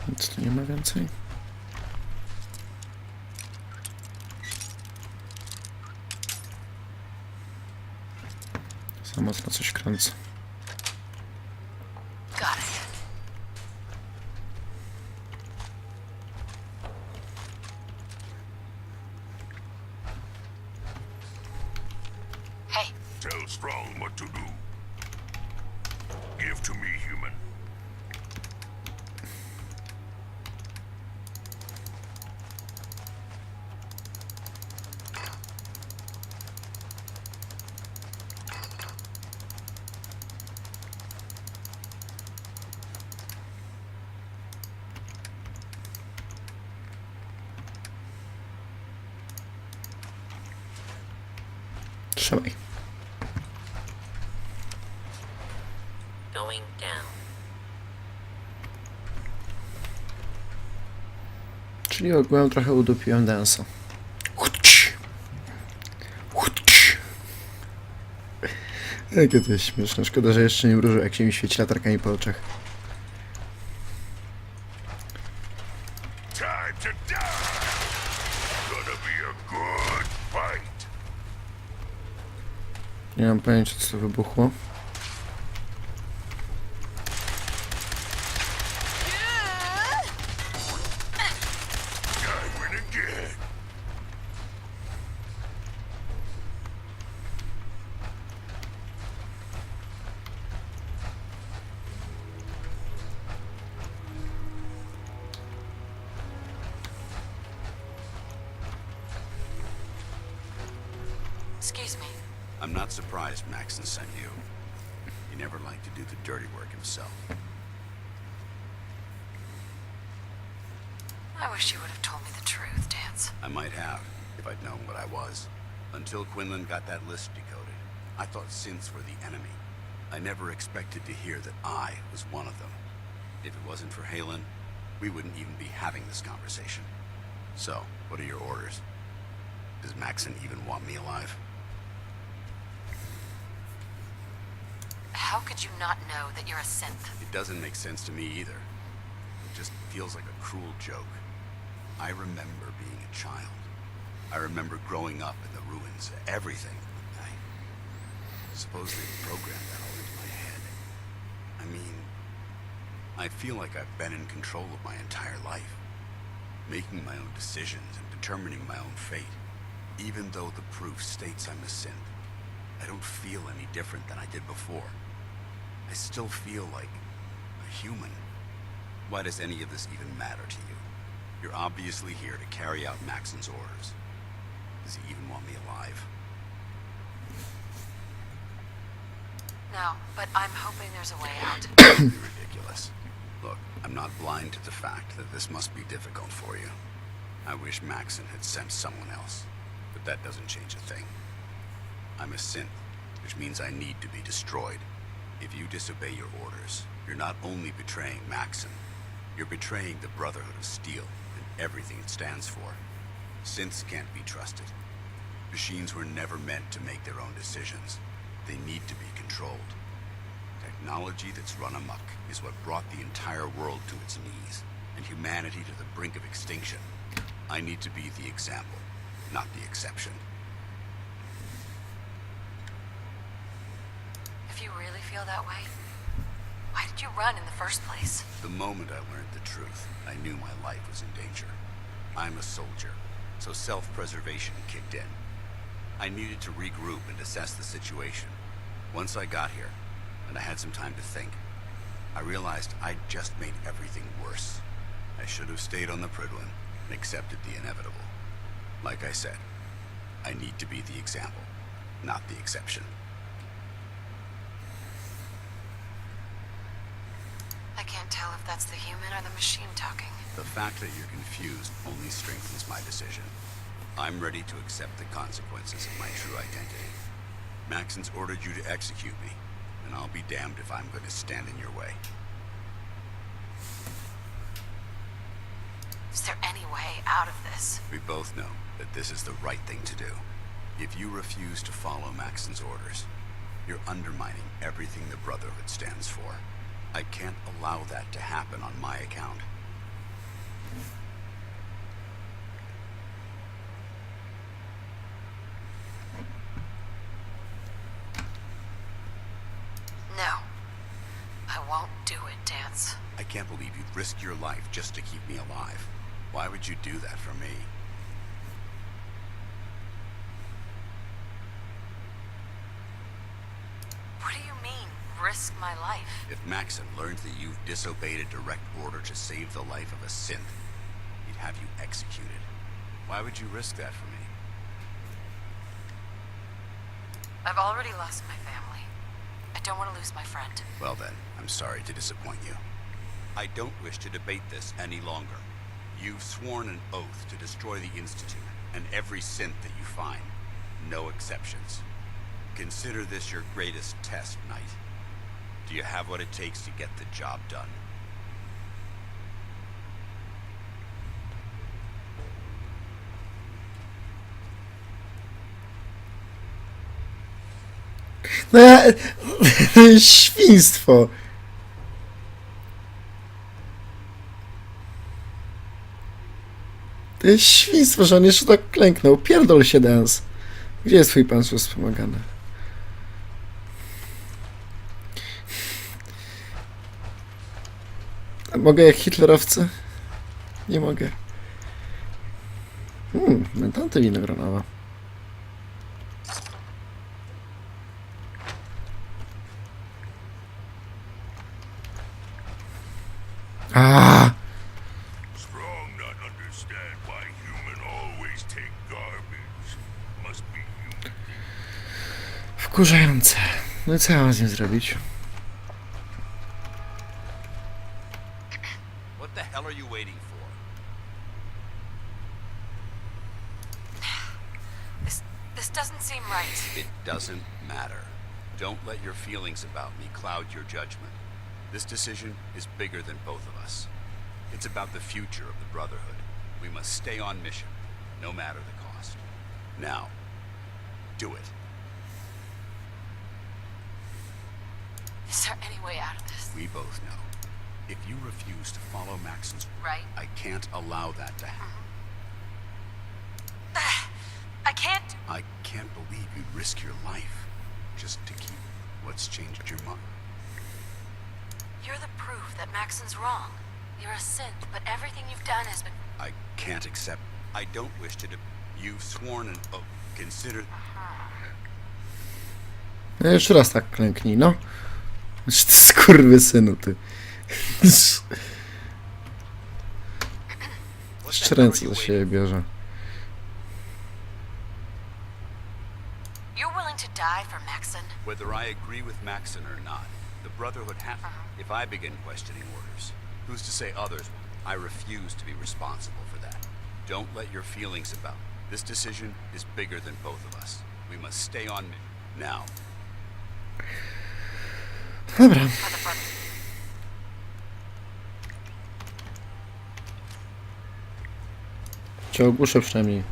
Nic tu nie ma więcej. Za mocno coś kręcę. Got it. Hey. Tell Strong what to do. Give to me, human. Trzymaj. Going down. Czyli ogółem trochę udupiłem dansa. Jakie to jest śmieszne. Szkoda, że jeszcze nie mrużył, jak się mi świeci latarkami po oczach. Time to die. Gonna be a good fight. Nie mam pojęcia, co to wybuchło. I win again. Excuse me. I'm not surprised Maxon sent you. He never liked to do the dirty work himself. I wish you would have told me the truth, Dance. I might have, if I'd known what I was. Until Quinlan got that list decoded, I thought synths were the enemy. I never expected to hear that I was one of them. If it wasn't for Halen, we wouldn't even be having this conversation. So, what are your orders? Does Maxon even want me alive? How could you not know that you're a synth? It doesn't make sense to me either. It just feels like a cruel joke. I remember being a child. I remember growing up in the ruins. Everything. I suppose they programmed that all into my head. I mean, I feel like I've been in control of my entire life. Making my own decisions and determining my own fate. Even though the proof states I'm a synth, I don't feel any different than I did before. I still feel like a human. Why does any of this even matter to you? You're obviously here to carry out Maxon's orders. Does he even want me alive? No, but I'm hoping there's a way out. You're ridiculous. Look, I'm not blind to the fact that this must be difficult for you. I wish Maxon had sent someone else, but that doesn't change a thing. I'm a synth, which means I need to be destroyed. If you disobey your orders, you're not only betraying Maxon, you're betraying the Brotherhood of Steel and everything it stands for. Synths can't be trusted. Machines were never meant to make their own decisions. They need to be controlled. Technology that's run amok is what brought the entire world to its knees, and humanity to the brink of extinction. I need to be the example, not the exception. If you really feel that way, why did you run in the first place? The moment I learned the truth, I knew my life was in danger. I'm a soldier, so self-preservation kicked in. I needed to regroup and assess the situation. Once I got here, and I had some time to think, I realized I'd just made everything worse. I should have stayed on the Prydwen and accepted the inevitable. Like I said, I need to be the example, not the exception. I can't tell if that's the human or the machine talking. The fact that you're confused only strengthens my decision. I'm ready to accept the consequences of my true identity. Maxon's ordered you to execute me, and I'll be damned if I'm going to stand in your way. Is there any way out of this? We both know that this is the right thing to do. If you refuse to follow Maxon's orders, you're undermining everything the Brotherhood stands for. I can't allow that to happen on my account. No. I won't do it, Dance. I can't believe you'd risk your life just to keep me alive. Why would you do that for me? What do you mean, risk my life? If Maxon learns that you've disobeyed a direct order to save the life of a synth, he'd have you executed. Why would you risk that for me? I've already lost my family. I don't want to lose my friend. Well then, I'm sorry to disappoint you. I don't wish to debate this any longer. You've sworn an oath to destroy the Institute and every synth that you find. No exceptions. Consider this your greatest test, Knight. Do you have what it takes to get the job done? No ja... Świństwo. To jest świństwo, że on jeszcze tak klęknął. Pierdol się, Dance. Gdzie jest twój pan wspomagany? A mogę jak hitlerowcy? Nie mogę. Mentanty winogronowa. Strong not understand why human always take garbage. Must be human. Wkurzające. No i co ja mam z nim zrobić? What the hell are you waiting for? This doesn't seem right. It doesn't matter. Don't let your feelings about me cloud your judgment. This decision is bigger than both of us. It's about the future of the Brotherhood. We must stay on mission, no matter the cost. Now, do it. Is there any way out of this? We both know. If you refuse to follow Maxon's... Right. I can't allow that to happen. I can't... I can't believe you'd risk your life just to keep what's changed your mind. You're the proof that Maxon's wrong. You're a synth, but everything you've done has been... I can't accept... I don't wish to... You've sworn and... Oh, consider... No jeszcze raz tak klęknij, no. Ty skurwysynu, ty. Jeszcze ręce do siebie bierze. You're willing to die for Maxon? Whether I agree with Maxon or not, the Brotherhood has... If I begin questioning orders, who's to say others will? I refuse to be responsible for that. Don't let your feelings about... This decision is bigger than both of us. We must stay on... Now. Dobra. Cię ogłuszę przynajmniej.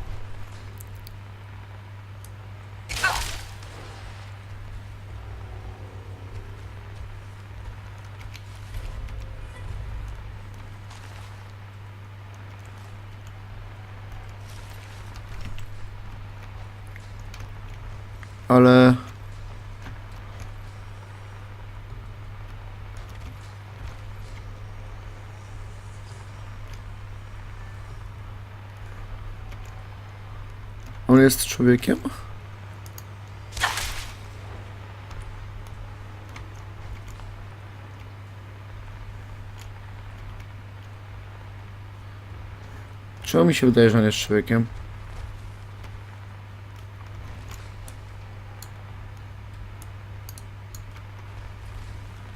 Ale... On jest człowiekiem? Czemu mi się wydaje, że on jest człowiekiem?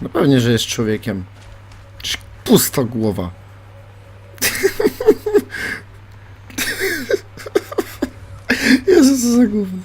No pewnie, że jest człowiekiem. Pusta głowa. Jezu, co za gówno.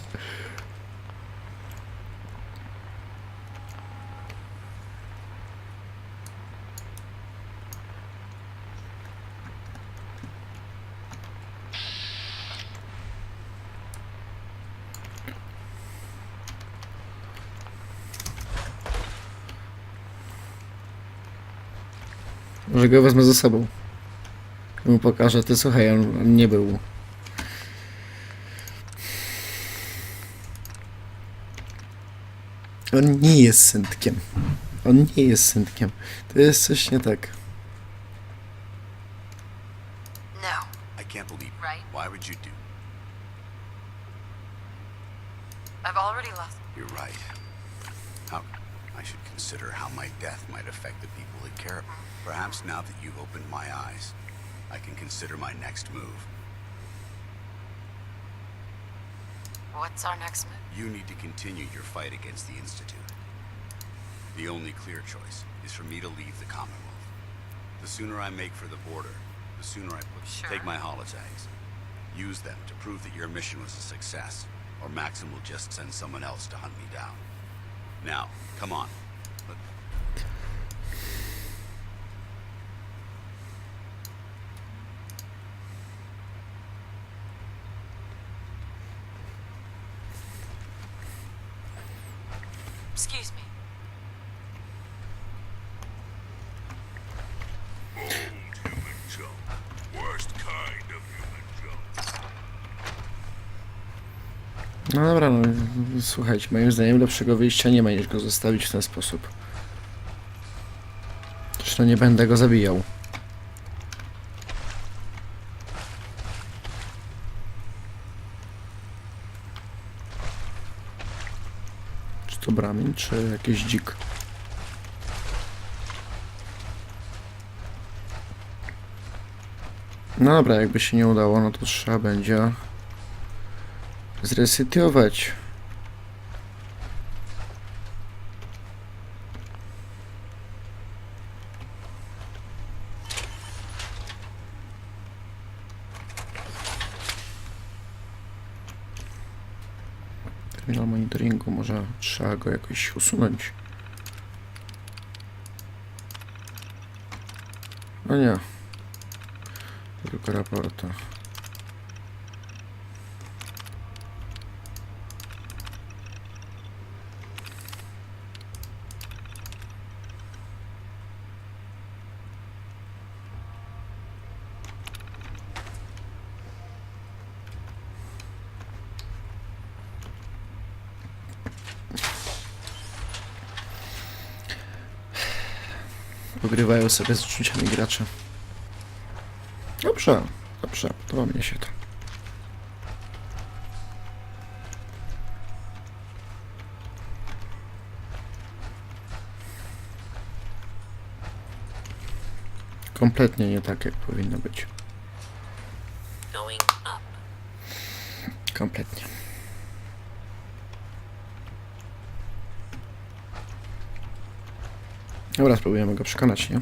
Może go wezmę ze sobą. Mu pokażę, ty słuchaj, on nie był. On nie jest syntkiem. On nie jest syntkiem. To jest coś nie tak. No. I can't believe... Right. Why would you do... I've already lost... You're right. How... I should consider how my death might affect the people that care about me. Perhaps now that you've opened my eyes, I can consider my next move. What's our next move? You need to continue your fight against the Institute. The only clear choice is for me to leave the Commonwealth. The sooner I make for the border, the sooner I Sure. take my holotags. Use them to prove that your mission was a success. or Maxim will just send someone else to hunt me down. Now, come on. Excuse me. Old human junk. Worst kind of human junk. No dobra, no słuchajcie, moim zdaniem lepszego wyjścia nie ma niż go zostawić w ten sposób. Zresztą nie będę go zabijał. Czy to bramień, czy jakiś dzik? No dobra, jakby się nie udało, no to trzeba będzie zresetować. Terminal monitoringu, może trzeba go jakoś usunąć. No nie. Tylko raporta. Pogrywają sobie z uczuciami gracze. Dobrze, dobrze, podoba mi się to. Kompletnie nie tak, jak powinno być. Kompletnie. Dobra, spróbujemy go przekonać, nie?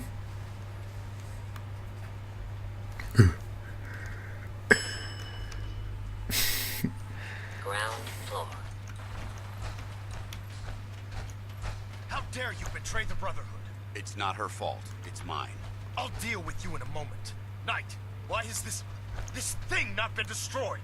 How dare you betray the Brotherhood? It's not her fault. It's mine. I'll deal with you in a moment. Knight, why has this thing not been destroyed?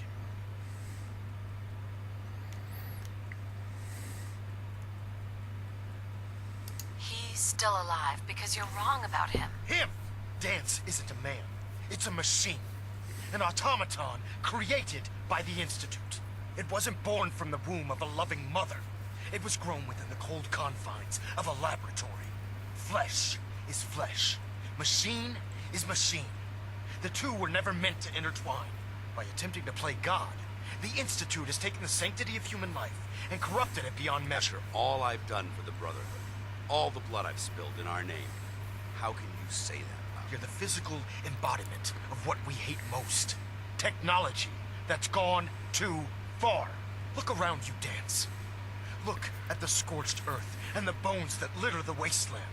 He's still alive because you're wrong about him. Him! Dance isn't a man. It's a machine. An automaton created by the Institute. It wasn't born from the womb of a loving mother. It was grown within the cold confines of a laboratory. Flesh is flesh. Machine is machine. The two were never meant to intertwine. By attempting to play God, the Institute has taken the sanctity of human life and corrupted it beyond measure. All I've done for the Brotherhood, all the blood I've spilled in our name, how can you say that about You're the physical embodiment of what we hate most. Technology that's gone too far. Look around you, Dance. Look at the scorched earth and the bones that litter the wasteland.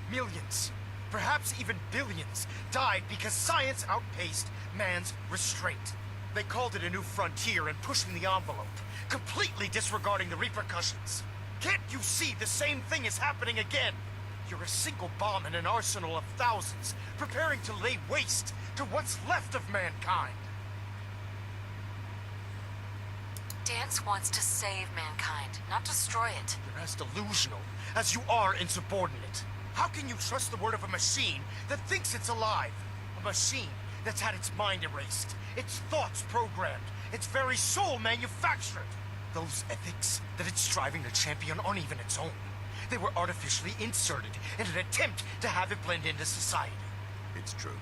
Millions, perhaps even billions, died because science outpaced man's restraint. They called it a new frontier and pushing the envelope, completely disregarding the repercussions. Can't you see the same thing is happening again? You're a single bomb in an arsenal of thousands, preparing to lay waste to what's left of mankind. Dance wants to save mankind, not destroy it. You're as delusional as you are insubordinate. How can you trust the word of a machine that thinks it's alive? A machine that's had its mind erased, its thoughts programmed, its very soul manufactured. Those ethics that it's striving to champion aren't even its own. They were artificially inserted in an attempt to have it blend into society. It's true.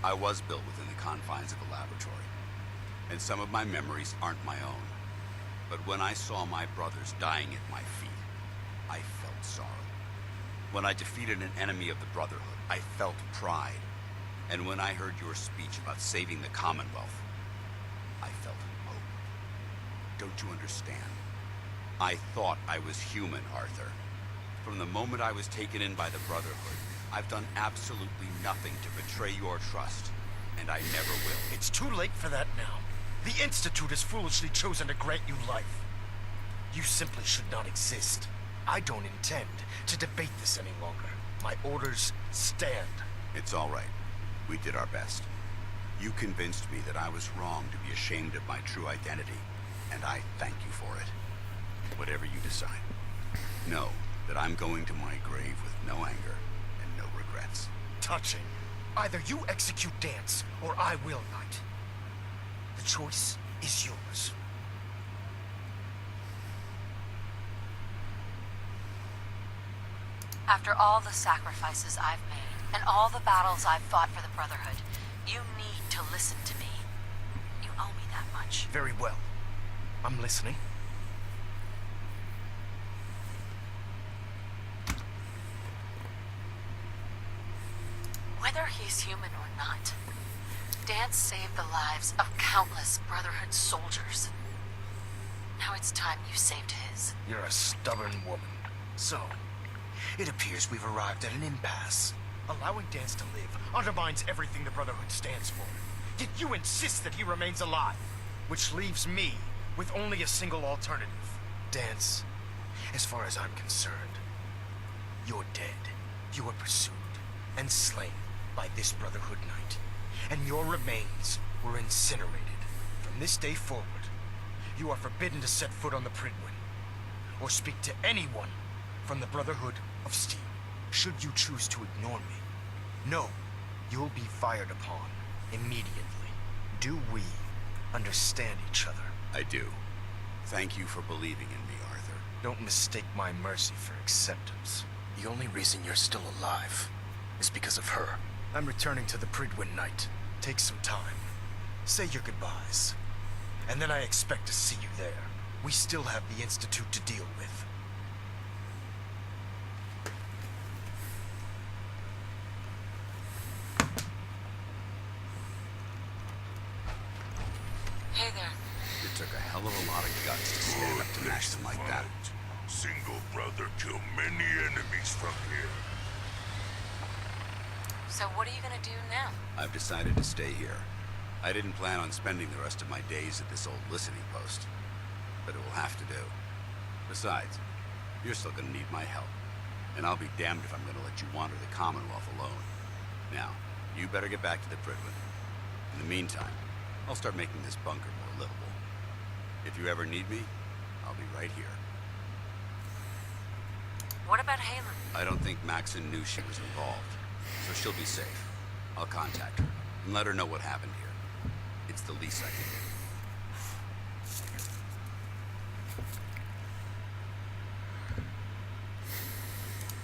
I was built within the confines of a laboratory, and some of my memories aren't my own. But when I saw my brothers dying at my feet, I felt sorrow. When I defeated an enemy of the Brotherhood, I felt pride. And when I heard your speech about saving the Commonwealth, I felt hope. Don't you understand? I thought I was human, Arthur. From the moment I was taken in by the Brotherhood, I've done absolutely nothing to betray your trust, and I never will. It's too late for that now. The Institute has foolishly chosen to grant you life. You simply should not exist. I don't intend to debate this any longer. My orders stand. It's all right. We did our best. You convinced me that I was wrong to be ashamed of my true identity, and I thank you for it. Whatever you decide. Know that I'm going to my grave with no anger and no regrets. Touching. Either you execute Dance, or I will not. The choice is yours. After all the sacrifices I've made, and all the battles I've fought for the Brotherhood, you need to listen to me. You owe me that much. Very well. I'm listening. Whether he's human or not, Dance saved the lives of countless Brotherhood soldiers. Now it's time you saved his. You're a stubborn woman. So, it appears we've arrived at an impasse. Allowing Dance to live undermines everything the Brotherhood stands for. Yet you insist that he remains alive, which leaves me with only a single alternative. Dance, as far as I'm concerned, you're dead. You were pursued and slain by this Brotherhood Knight, and your remains were incinerated. From this day forward, you are forbidden to set foot on the Pridwin, or speak to anyone from the Brotherhood of Steel. Should you choose to ignore me, know you'll be fired upon immediately. Do we understand each other? I do. Thank you for believing in me, Arthur. Don't mistake my mercy for acceptance. The only reason you're still alive is because of her. I'm returning to the Pridwin Knight. Take some time. Say your goodbyes. And then I expect to see you there. We still have the Institute to deal with. Hey there. It took a hell of a lot of guts to stand up to Maxim like that. Single brother killed many enemies from here. So what are you gonna do now? I've decided to stay here. I didn't plan on spending the rest of my days at this old listening post, but it will have to do. Besides, you're still gonna need my help, and I'll be damned if I'm gonna let you wander the Commonwealth alone. Now, you better get back to the Pridwin. In the meantime, I'll start making this bunker more livable. If you ever need me, I'll be right here. What about Halen? I don't think Maxon knew she was involved, so she'll be safe. I'll contact her and let her know what happened here. It's the least I can do.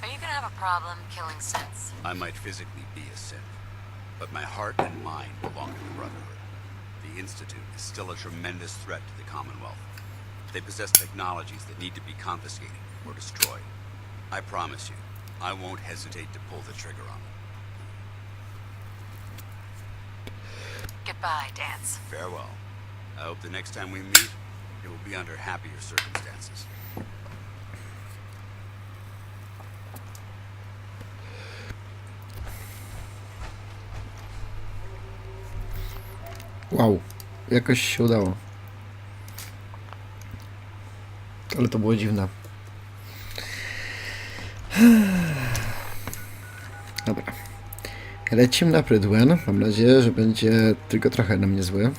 Are you gonna have a problem killing sense? I might physically be a synth, but my heart and mind belong to the Brotherhood. The Institute is still a tremendous threat to the Commonwealth. They possess technologies that need to be confiscated or destroyed. I promise you, I won't hesitate to pull the trigger on them. Goodbye, Dance. Farewell. I hope the next time we meet, it will be under happier circumstances. Wow, jakoś się udało. Ale to było dziwne. Dobra. Lecimy na Pridwin. Mam nadzieję, że będzie tylko trochę na mnie zły.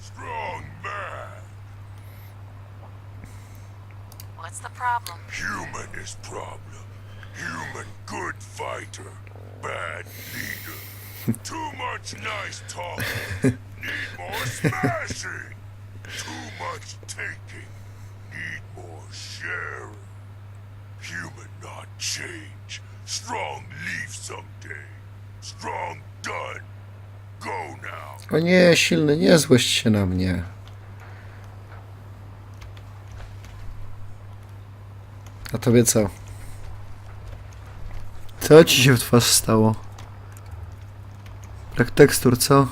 Strong man. What's the problem? Human is problem. Human good fighter. Bad leader. Too much nice talking. Need more smashing. Too much taking. Need more sharing. Human not change. Strong leave someday. Strong done. Go now. O nie, silny, nie złość się na mnie. A tobie co? Co ci się w twarz stało? Brak tekstur, co?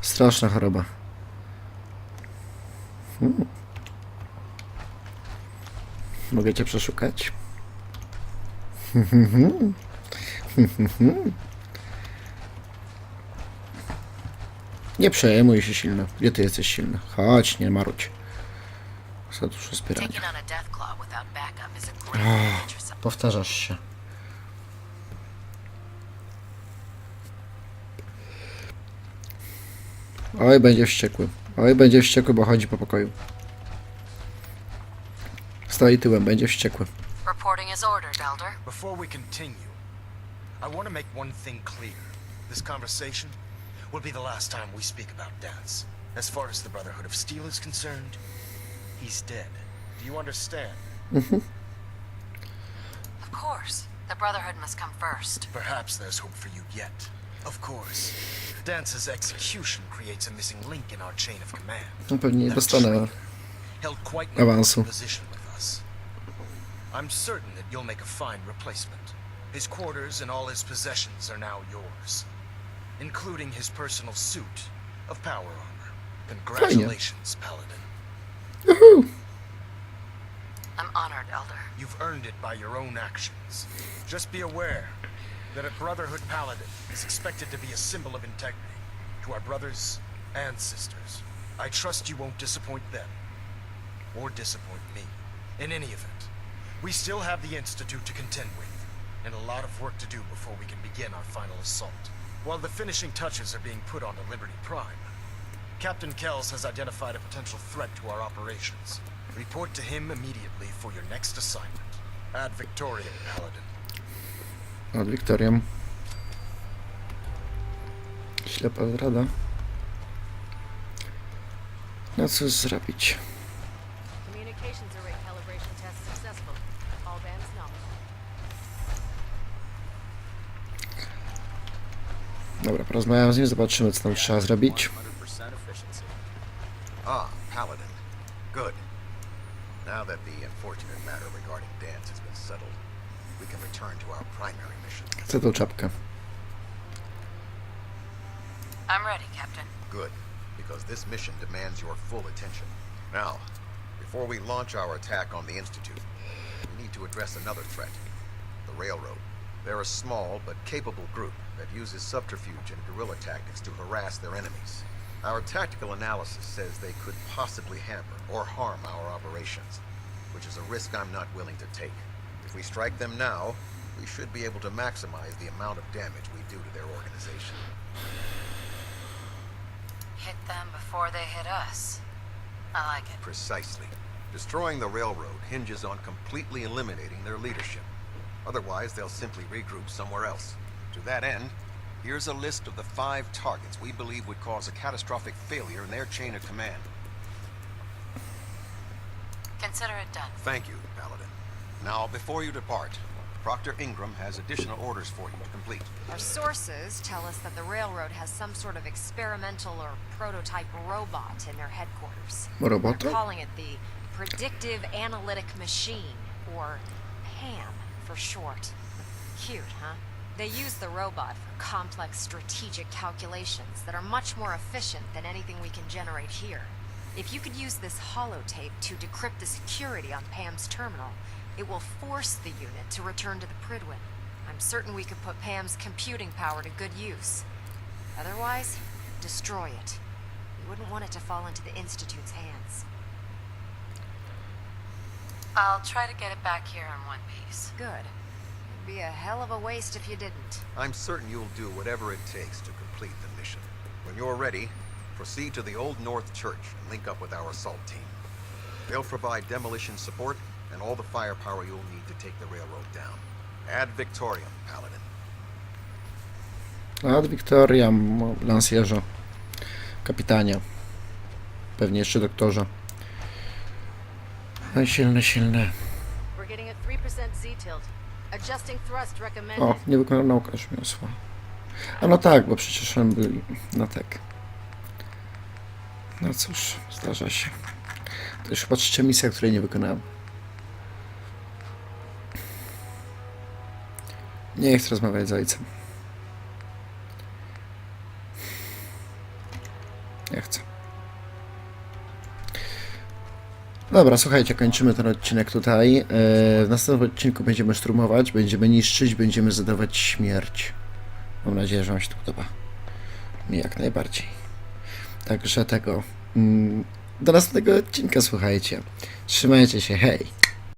Straszna choroba. Mogę cię przeszukać? Nie przejmuj się silno. Gdzie ty jesteś silny? Chodź, nie marudź. Za dużo spierania. Taking on a death claw without backup is a great adventure. Powtarzasz się. Oj, będzie wściekły. Oj, będzie wściekły, bo chodzi po pokoju. Stoi tyłem, będzie wściekły. Reporting as ordered, Elder. Before we continue, I want to make one thing clear. This conversation will be the last time we speak about Dance. As far as the Brotherhood of Steel is concerned, he's dead. Do you understand? Of course. The Brotherhood must come first. Perhaps there's hope for you yet. Of course. Dance's execution creates a missing link in our chain of command. No pewnie nie dostanę Held quite an awansu. important position with us. I'm certain that you'll make a fine replacement. His quarters and all his possessions are now yours, including his personal suit of power armor. Congratulations, Paladin. Woohoo! I'm honored, Elder. You've earned it by your own actions. Just be aware that a Brotherhood Paladin is expected to be a symbol of integrity to our brothers and sisters. I trust you won't disappoint them or disappoint me. In any event, we still have the Institute to contend with and a lot of work to do before we can begin our final assault. While the finishing touches are being put onto Liberty Prime, Captain Kells has identified a potential threat to our operations. Report to him immediately for your next assignment. Ad Victoriam, Paladin. Od Wiktorią. Ślepa rada. No cóż zrobić? Communications array calibration test successful. All bands nominal. Dobra, porozmawiam z nim, zobaczymy co tam trzeba zrobić. Ah, Paladin. Good. Now that the unfortunate matter regarding Dance has been settled, we can return to our primary mission. Chcę tą czapkę. I'm ready, Captain. Good, because this mission demands your full attention. Now, before we launch our attack on the Institute, we need to address another threat, the Railroad. They're a small but capable group that uses subterfuge and guerrilla tactics to harass their enemies. Our tactical analysis says they could possibly hamper or harm our operations, which is a risk I'm not willing to take. If we strike them now, we should be able to maximize the amount of damage we do to their organization. Hit them before they hit us. I like it. Precisely. Destroying the railroad hinges on completely eliminating their leadership. Otherwise, they'll simply regroup somewhere else. To that end, here's a list of the 5 targets we believe would cause a catastrophic failure in their chain of command. Consider it done. Thank you, Paladin. Now, before you depart, Proctor Ingram has additional orders for you to complete. Our sources tell us that the railroad has some sort of experimental or prototype robot in their headquarters. Robota? They're calling it the Predictive Analytic Machine, or PAM for short. Cute, huh? They use the robot for complex strategic calculations that are much more efficient than anything we can generate here. If you could use this holotape to decrypt the security on Pam's terminal, it will force the unit to return to the Pridwin. I'm certain we could put Pam's computing power to good use. Otherwise, destroy it. We wouldn't want it to fall into the Institute's hands. I'll try to get it back here in one piece. Good. It'd be a hell of a waste if you didn't. I'm certain you'll do whatever it takes to complete the mission. When you're ready, proceed to the Old North Church and link up with our assault team. They'll provide demolition support and all the firepower you'll need to take the railroad down. Ad Victoriam, Paladin. Ad Victoriam, lansjerze. Kapitanie. Pewnie jeszcze doktorze. No silne, silne. We're getting a 3% Z-tilt. Adjusting thrust recommended. O, nie wykonana nauka rzemiosła. A no tak, bo przecież oni byli. No tak. No cóż, zdarza się. To już chyba 3. misja, której nie wykonałem. Nie chcę rozmawiać z ojcem. Nie chcę. Dobra, słuchajcie, kończymy ten odcinek tutaj. W następnym odcinku będziemy szturmować, będziemy niszczyć, będziemy zadawać śmierć. Mam nadzieję, że wam się to podoba. Mi jak najbardziej. Także tego. Do następnego odcinka, słuchajcie. Trzymajcie się, hej!